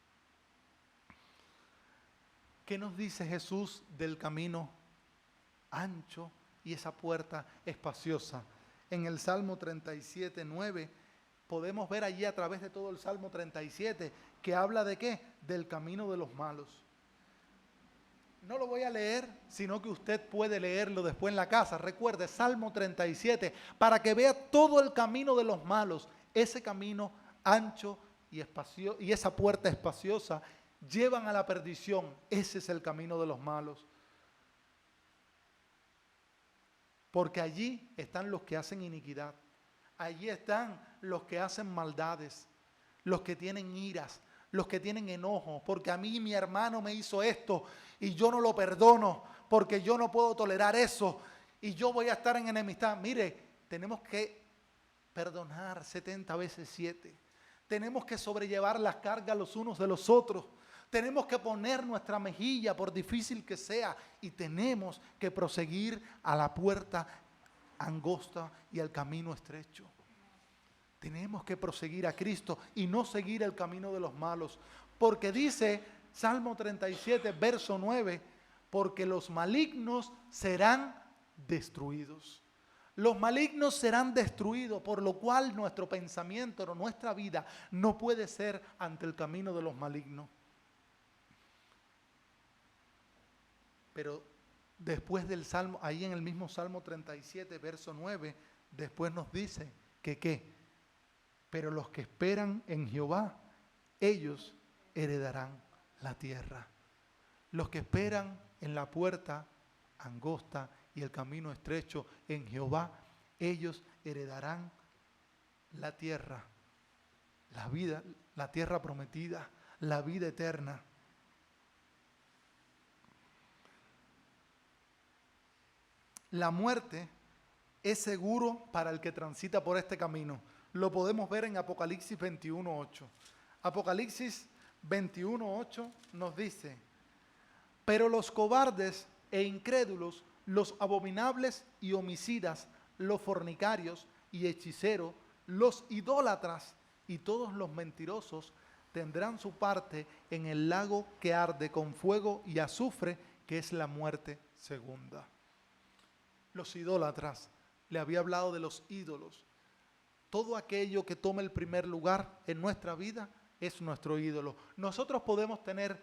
¿Qué nos dice Jesús del camino ancho y esa puerta espaciosa? En el Salmo 37, 9, podemos ver allí a través de todo el Salmo 37, que habla de ¿qué? Del camino de los malos. No lo voy a leer, sino que usted puede leerlo después en la casa. Recuerde, Salmo 37, para que vea todo el camino de los malos. Ese camino ancho y espacioso, y esa puerta espaciosa, llevan a la perdición. Ese es el camino de los malos. Porque allí están los que hacen iniquidad. Allí están los que hacen maldades, los que tienen iras, los que tienen enojo, porque a mí mi hermano me hizo esto y yo no lo perdono, porque yo no puedo tolerar eso y yo voy a estar en enemistad. Mire, tenemos que perdonar 70 veces 7. Tenemos que sobrellevar las cargas los unos de los otros. Tenemos que poner nuestra mejilla, por difícil que sea, y tenemos que proseguir a la puerta angosta y al camino estrecho. Tenemos que proseguir a Cristo y no seguir el camino de los malos. Porque dice Salmo 37, verso 9, porque los malignos serán destruidos. Los malignos serán destruidos, por lo cual nuestro pensamiento, nuestra vida, no puede ser ante el camino de los malignos. Pero después del Salmo, ahí en el mismo Salmo 37, verso 9, después nos dice que ¿qué? Pero los que esperan en Jehová, ellos heredarán la tierra. Los que esperan en la puerta angosta y el camino estrecho en Jehová, ellos heredarán la tierra, la vida, la tierra prometida, la vida eterna. La muerte es seguro para el que transita por este camino. Lo podemos ver en Apocalipsis 21:8. Apocalipsis 21:8 nos dice: pero los cobardes e incrédulos, los abominables y homicidas, los fornicarios y hechiceros, los idólatras y todos los mentirosos tendrán su parte en el lago que arde con fuego y azufre, que es la muerte segunda. Los idólatras, le había hablado de los ídolos. Todo aquello que toma el primer lugar en nuestra vida es nuestro ídolo. Nosotros podemos tener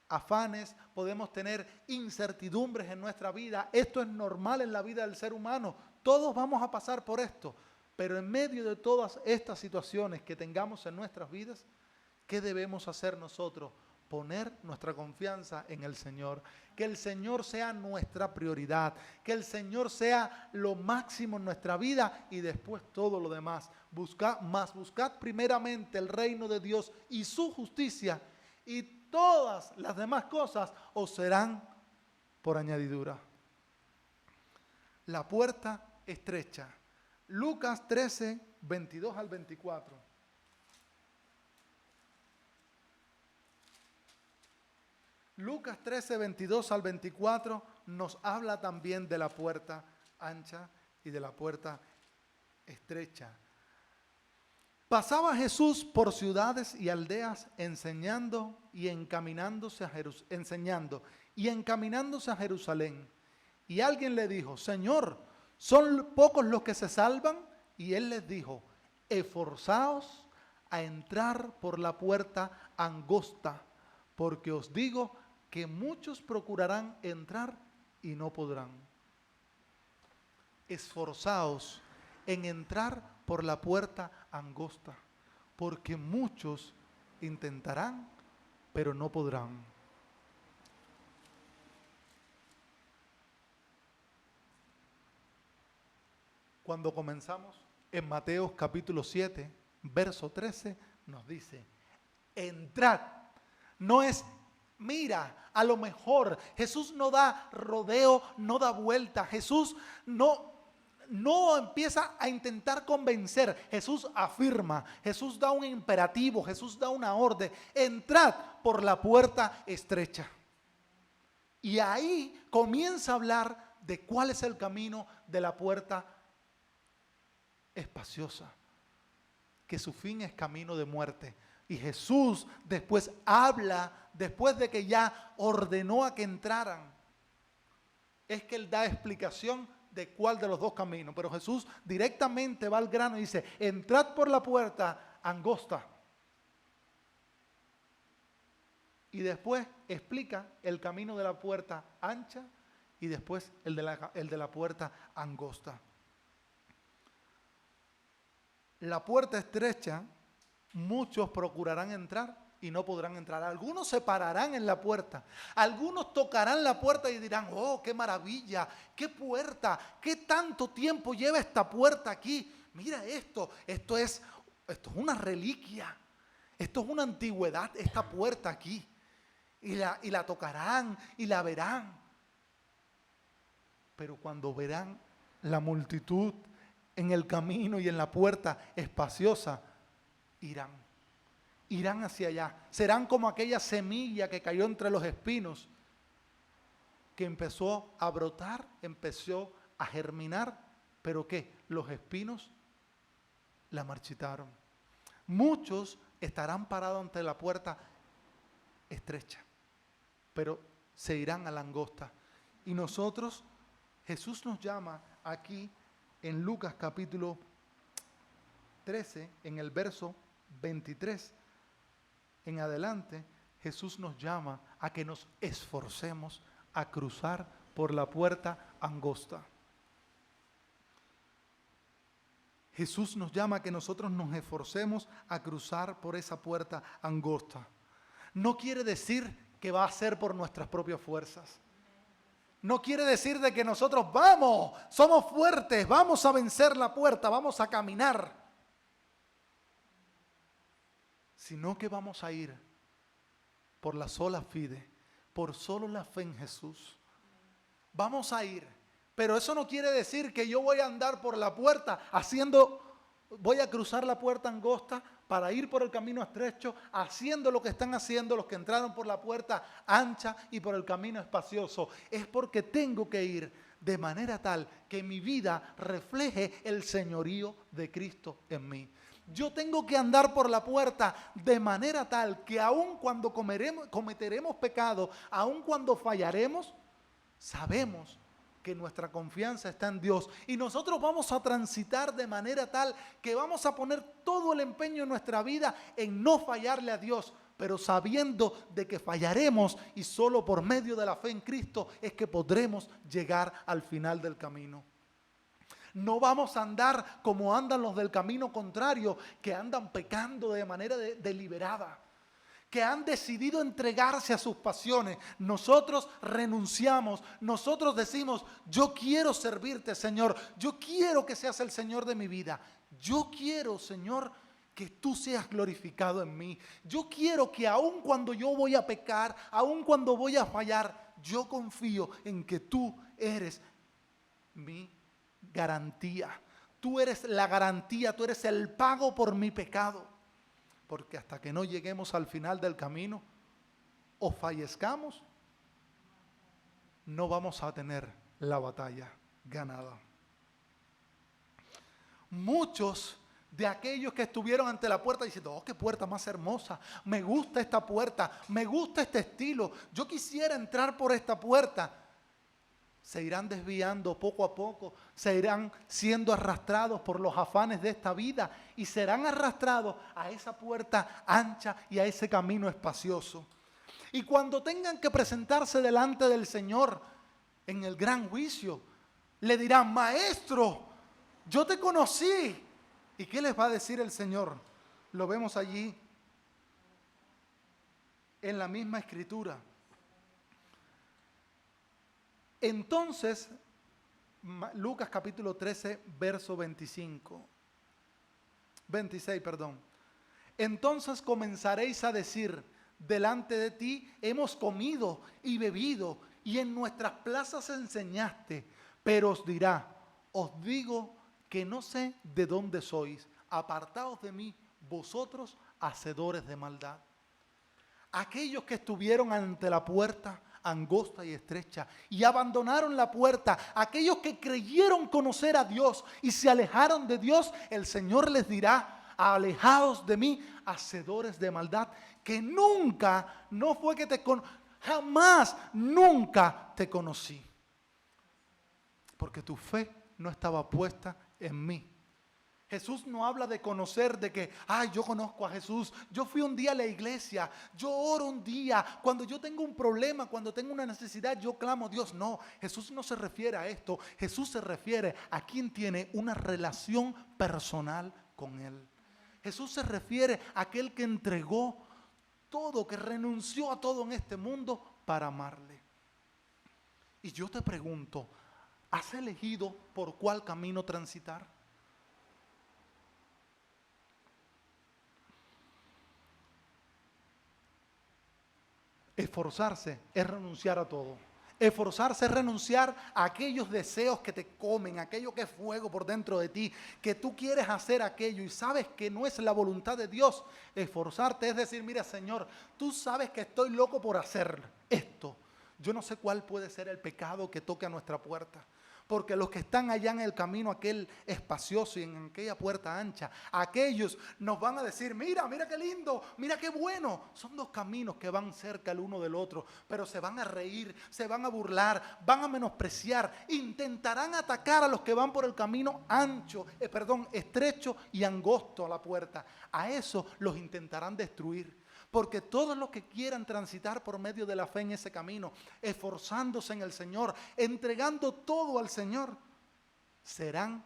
afanes, podemos tener incertidumbres en nuestra vida. Esto es normal en la vida del ser humano. Todos vamos a pasar por esto. Pero en medio de todas estas situaciones que tengamos en nuestras vidas, ¿qué debemos hacer nosotros? Poner nuestra confianza en el Señor. Que el Señor sea nuestra prioridad. Que el Señor sea lo máximo en nuestra vida y después todo lo demás. Buscad primeramente el reino de Dios y su justicia, y todas las demás cosas os serán por añadidura. La puerta estrecha. Lucas 13, 22 al 24. Lucas 13, 22 al 24 nos habla también de la puerta ancha y de la puerta estrecha. Pasaba Jesús por ciudades y aldeas enseñando y encaminándose a Jerusalén. Y alguien le dijo: Señor, ¿son pocos los que se salvan? Y él les dijo: esforzaos a entrar por la puerta angosta, porque os digo que muchos procurarán entrar y no podrán. Esforzaos en entrar por la puerta angosta, porque muchos intentarán, pero no podrán. Cuando comenzamos en Mateo capítulo 7, verso 13, nos dice: entrad. No es, mira, a lo mejor Jesús no da rodeo, no da vuelta. Jesús no empieza a intentar convencer. Jesús afirma, Jesús da un imperativo, Jesús da una orden: entrad por la puerta estrecha. Y ahí comienza a hablar de cuál es el camino de la puerta espaciosa, que su fin es camino de muerte. Y Jesús después habla, después de que ya ordenó a que entraran, es que Él da explicación de cuál de los dos caminos. Pero Jesús directamente va al grano y dice: entrad por la puerta angosta. Y después explica el camino de la puerta ancha y después el de la puerta angosta. La puerta estrecha, muchos procurarán entrar y no podrán entrar. Algunos se pararán en la puerta. Algunos tocarán la puerta y dirán: oh, qué maravilla, qué puerta, qué tanto tiempo lleva esta puerta aquí. Mira esto es una reliquia. Esto es una antigüedad, esta puerta aquí. Y la tocarán y la verán. Pero cuando verán la multitud en el camino y en la puerta espaciosa, irán hacia allá. Serán como aquella semilla que cayó entre los espinos, que empezó a brotar, empezó a germinar, pero ¿qué? Los espinos la marchitaron. Muchos estarán parados ante la puerta estrecha, pero se irán a la angosta. Y nosotros, Jesús nos llama aquí en Lucas capítulo 13, en el verso 23 en adelante, Jesús nos llama a que nos esforcemos a cruzar por la puerta angosta. Jesús nos llama a que nosotros nos esforcemos a cruzar por esa puerta angosta. No quiere decir que va a ser por nuestras propias fuerzas. No quiere decir de que nosotros somos fuertes, vamos a vencer la puerta, vamos a caminar. Sino que vamos a ir por la sola fide, por solo la fe en Jesús. Vamos a ir, pero eso no quiere decir que yo voy a andar por la puerta voy a cruzar la puerta angosta para ir por el camino estrecho, haciendo lo que están haciendo los que entraron por la puerta ancha y por el camino espacioso. Es porque tengo que ir de manera tal que mi vida refleje el señorío de Cristo en mí. Yo tengo que andar por la puerta de manera tal que aun cuando cometeremos pecado, aun cuando fallaremos, sabemos que nuestra confianza está en Dios. Y nosotros vamos a transitar de manera tal que vamos a poner todo el empeño en nuestra vida en no fallarle a Dios, pero sabiendo de que fallaremos y solo por medio de la fe en Cristo es que podremos llegar al final del camino. No vamos a andar como andan los del camino contrario, que andan pecando de manera deliberada, que han decidido entregarse a sus pasiones. Nosotros renunciamos, nosotros decimos: yo quiero servirte, Señor, yo quiero que seas el Señor de mi vida, yo quiero, Señor, que tú seas glorificado en mí. Yo quiero que aun cuando yo voy a pecar, aun cuando voy a fallar, yo confío en que tú eres mi garantía. Tú eres la garantía, tú eres el pago por mi pecado. Porque hasta que no lleguemos al final del camino, o fallezcamos no vamos a tener la batalla ganada. Muchos de aquellos que estuvieron ante la puerta diciendo, oh, qué puerta más hermosa, me gusta esta puerta, me gusta este estilo, yo quisiera entrar por esta puerta, se irán desviando poco a poco, se irán siendo arrastrados por los afanes de esta vida y serán arrastrados a esa puerta ancha y a ese camino espacioso. Y cuando tengan que presentarse delante del Señor en el gran juicio, le dirán, maestro, yo te conocí. ¿Y qué les va a decir el Señor? Lo vemos allí en la misma escritura. Entonces, Lucas capítulo 13, verso 26, perdón. Entonces comenzaréis a decir, delante de ti hemos comido y bebido, y en nuestras plazas enseñaste, pero os dirá, os digo que no sé de dónde sois, apartaos de mí, vosotros hacedores de maldad. Aquellos que estuvieron ante la puerta angosta y estrecha y abandonaron la puerta, aquellos que creyeron conocer a Dios y se alejaron de Dios, el Señor les dirá, alejaos de mí, hacedores de maldad, que nunca, no fue que jamás, nunca te conocí. Porque tu fe no estaba puesta en mí. Jesús no habla de conocer, de que, ay, yo conozco a Jesús, yo fui un día a la iglesia, yo oro un día, cuando yo tengo un problema, cuando tengo una necesidad, yo clamo a Dios. No, Jesús no se refiere a esto, Jesús se refiere a quien tiene una relación personal con Él. Jesús se refiere a aquel que entregó todo, que renunció a todo en este mundo para amarle. Y yo te pregunto, ¿has elegido por cuál camino transitar? Esforzarse es renunciar a todo. Esforzarse es renunciar a aquellos deseos que te comen, aquello que es fuego por dentro de ti, que tú quieres hacer aquello y sabes que no es la voluntad de Dios. Esforzarte es decir, mira Señor, tú sabes que estoy loco por hacer esto. Yo no sé cuál puede ser el pecado que toque a nuestra puerta. Porque los que están allá en el camino aquel espacioso y en aquella puerta ancha, aquellos nos van a decir, mira, mira qué lindo, mira qué bueno. Son dos caminos que van cerca el uno del otro, pero se van a reír, se van a burlar, van a menospreciar, intentarán atacar a los que van por el camino estrecho y angosto a la puerta. A eso los intentarán destruir. Porque todos los que quieran transitar por medio de la fe en ese camino, esforzándose en el Señor, entregando todo al Señor, serán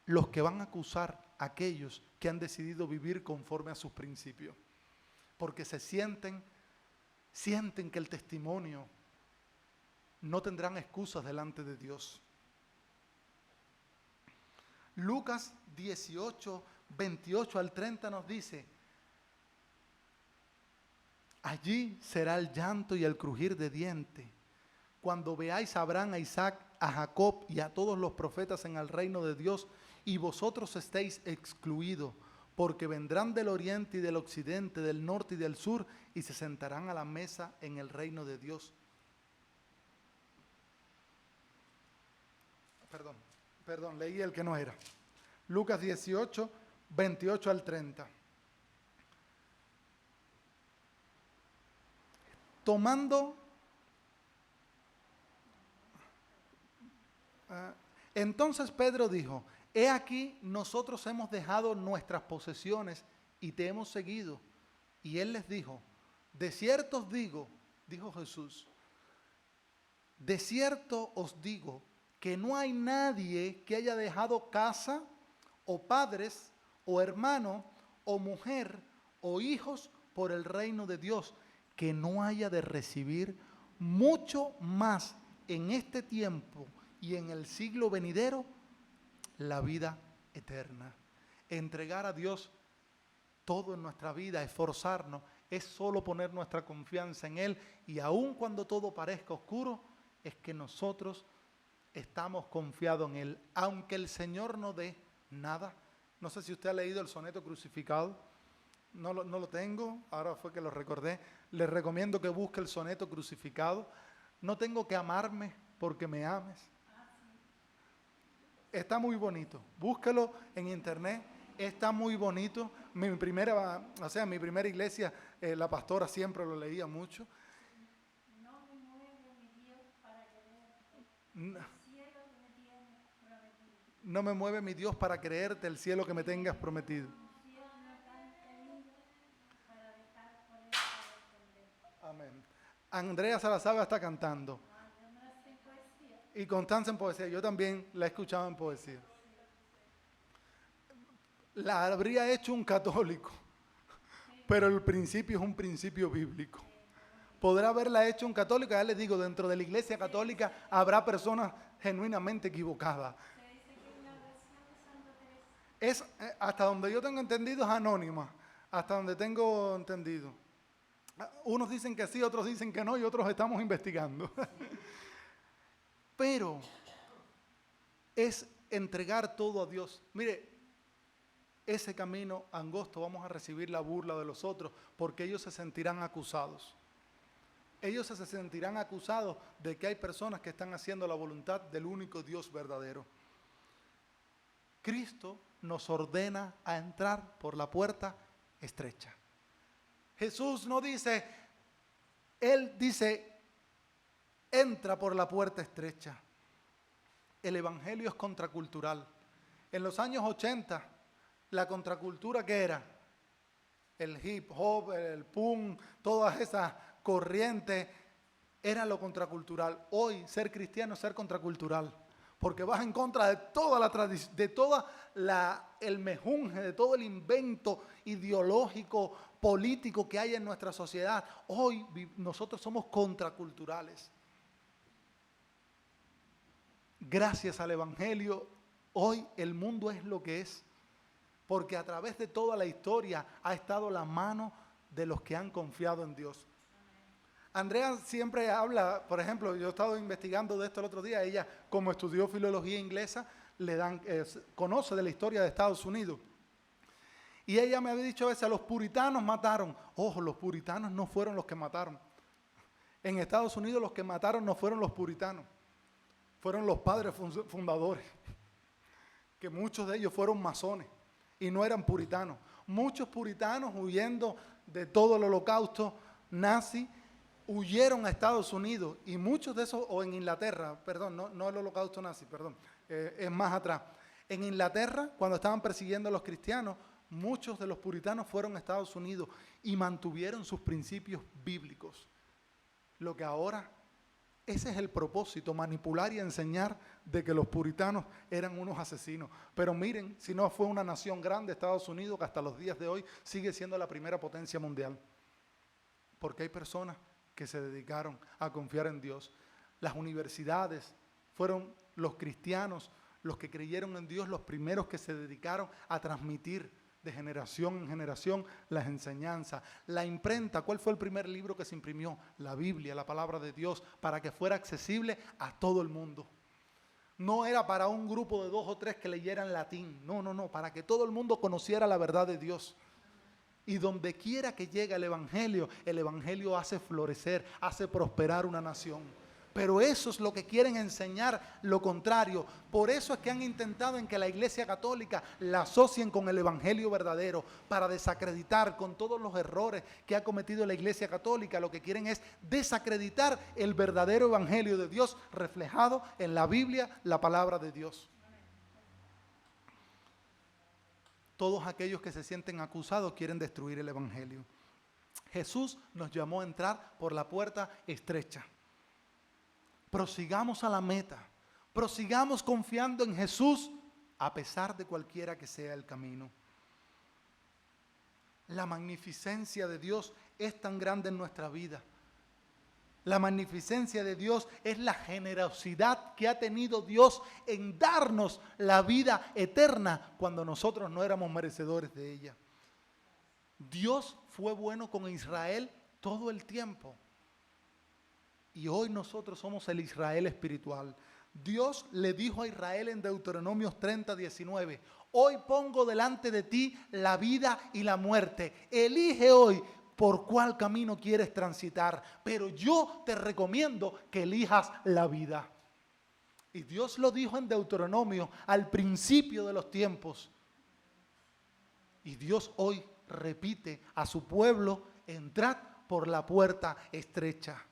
los que van a acusar a aquellos que han decidido vivir conforme a sus principios. Porque se sienten que el testimonio no tendrán excusas delante de Dios. Lucas 18, 28 al 30 nos dice, allí será el llanto y el crujir de dientes, cuando veáis a Abraham, a Isaac, a Jacob y a todos los profetas en el reino de Dios, y vosotros estéis excluidos, porque vendrán del oriente y del occidente, del norte y del sur, y se sentarán a la mesa en el reino de Dios. Perdón, leí el que no era. Lucas 18, 28 al 30. Entonces Pedro dijo, he aquí nosotros hemos dejado nuestras posesiones y te hemos seguido. Y él les dijo, de cierto os digo, dijo Jesús, de cierto os digo que no hay nadie que haya dejado casa o padres o hermano o mujer o hijos por el reino de Dios, que no haya de recibir mucho más en este tiempo y en el siglo venidero la vida eterna. Entregar a Dios todo en nuestra vida, esforzarnos, es solo poner nuestra confianza en Él, y aun cuando todo parezca oscuro, es que nosotros estamos confiados en Él, aunque el Señor no dé nada. No sé si usted ha leído el soneto crucificado. No lo tengo, ahora fue que lo recordé. Les recomiendo que busque el soneto crucificado. no tengo que amarme porque me ames. Está muy bonito. Búscalo en internet. Está muy bonito. Mi primera iglesia, la pastora siempre lo leía mucho. No me mueve mi Dios para creerte el cielo que me tengas prometido. Amén. Andrea Salazar está cantando. Y Constanza en poesía. Yo también la he escuchado en poesía. La habría hecho un católico, pero el principio es un principio bíblico. Podrá haberla hecho un católico, ya les digo, dentro de la iglesia católica habrá personas genuinamente equivocadas. Es, hasta donde yo tengo entendido, es anónima, hasta donde tengo entendido. Unos dicen que sí, otros dicen que no y otros estamos investigando. Pero es entregar todo a Dios. Mire, ese camino angosto vamos a recibir la burla de los otros porque ellos se sentirán acusados. Ellos se sentirán acusados de que hay personas que están haciendo la voluntad del único Dios verdadero. Cristo nos ordena a entrar por la puerta estrecha. Jesús no dice, Él dice, entra por la puerta estrecha. El evangelio es contracultural. En los años 80, la contracultura, ¿qué era? El hip hop, el punk, todas esas corrientes, era lo contracultural. Hoy, ser cristiano es ser contracultural. Porque vas en contra de toda la tradición, de toda el mejunje, de todo el invento ideológico, político que hay en nuestra sociedad. Hoy nosotros somos contraculturales. Gracias al Evangelio, hoy el mundo es lo que es. Porque a través de toda la historia ha estado la mano de los que han confiado en Dios. Andrea siempre habla, por ejemplo, yo he estado investigando de esto el otro día, ella como estudió filología inglesa, conoce de la historia de Estados Unidos. Y ella me había dicho a veces, los puritanos mataron. Ojo, los puritanos no fueron los que mataron. En Estados Unidos los que mataron no fueron los puritanos, fueron los padres fundadores, que muchos de ellos fueron masones y no eran puritanos. Muchos puritanos huyendo de todo el holocausto nazi, huyeron a Estados Unidos y muchos de esos, o en Inglaterra, perdón, no el holocausto nazi, perdón, es más atrás. En Inglaterra, cuando estaban persiguiendo a los cristianos, muchos de los puritanos fueron a Estados Unidos y mantuvieron sus principios bíblicos. Lo que ahora, ese es el propósito, manipular y enseñar de que los puritanos eran unos asesinos. Pero miren, si no fue una nación grande, Estados Unidos, que hasta los días de hoy sigue siendo la primera potencia mundial. Porque hay personas que se dedicaron a confiar en Dios. Las universidades fueron los cristianos, los que creyeron en Dios, los primeros que se dedicaron a transmitir de generación en generación las enseñanzas. La imprenta, ¿cuál fue el primer libro que se imprimió? La Biblia, la palabra de Dios, para que fuera accesible a todo el mundo. No era para un grupo de 2 o 3 que leyeran latín, no, para que todo el mundo conociera la verdad de Dios. Y donde quiera que llegue el Evangelio hace florecer, hace prosperar una nación. Pero eso es lo que quieren enseñar, lo contrario. Por eso es que han intentado en que la Iglesia Católica la asocien con el Evangelio verdadero, para desacreditar con todos los errores que ha cometido la Iglesia Católica. Lo que quieren es desacreditar el verdadero Evangelio de Dios reflejado en la Biblia, la palabra de Dios. Todos aquellos que se sienten acusados quieren destruir el Evangelio. Jesús nos llamó a entrar por la puerta estrecha. Prosigamos a la meta. Prosigamos confiando en Jesús a pesar de cualquiera que sea el camino. La magnificencia de Dios es tan grande en nuestra vida. La magnificencia de Dios es la generosidad que ha tenido Dios en darnos la vida eterna cuando nosotros no éramos merecedores de ella. Dios fue bueno con Israel todo el tiempo. Y hoy nosotros somos el Israel espiritual. Dios le dijo a Israel en Deuteronomios 30:19, hoy pongo delante de ti la vida y la muerte. Elige hoy por cuál camino quieres transitar, pero yo te recomiendo que elijas la vida. Y Dios lo dijo en Deuteronomio al principio de los tiempos. Y Dios hoy repite a su pueblo: entrad por la puerta estrecha.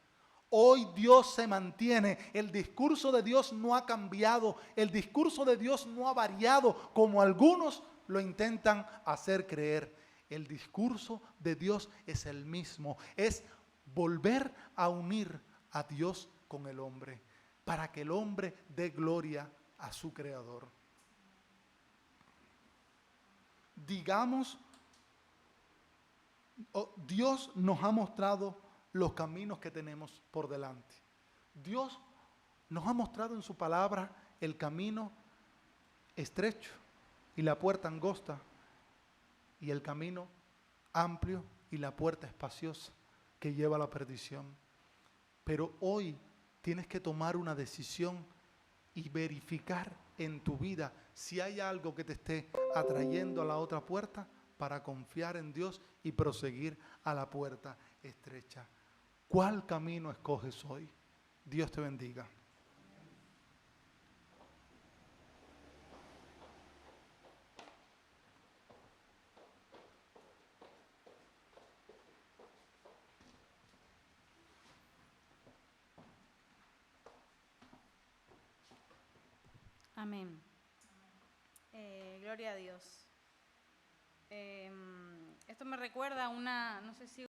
Hoy Dios se mantiene, el discurso de Dios no ha cambiado, el discurso de Dios no ha variado como algunos lo intentan hacer creer. El discurso de Dios es el mismo, es volver a unir a Dios con el hombre, para que el hombre dé gloria a su Creador. Digamos, Dios nos ha mostrado los caminos que tenemos por delante. Dios nos ha mostrado en su palabra el camino estrecho y la puerta angosta, y el camino amplio y la puerta espaciosa que lleva a la perdición. Pero hoy tienes que tomar una decisión y verificar en tu vida si hay algo que te esté atrayendo a la otra puerta, para confiar en Dios y proseguir a la puerta estrecha. ¿Cuál camino escoges hoy? Dios te bendiga. Amén. Gloria a Dios. Esto me recuerda a una, no sé si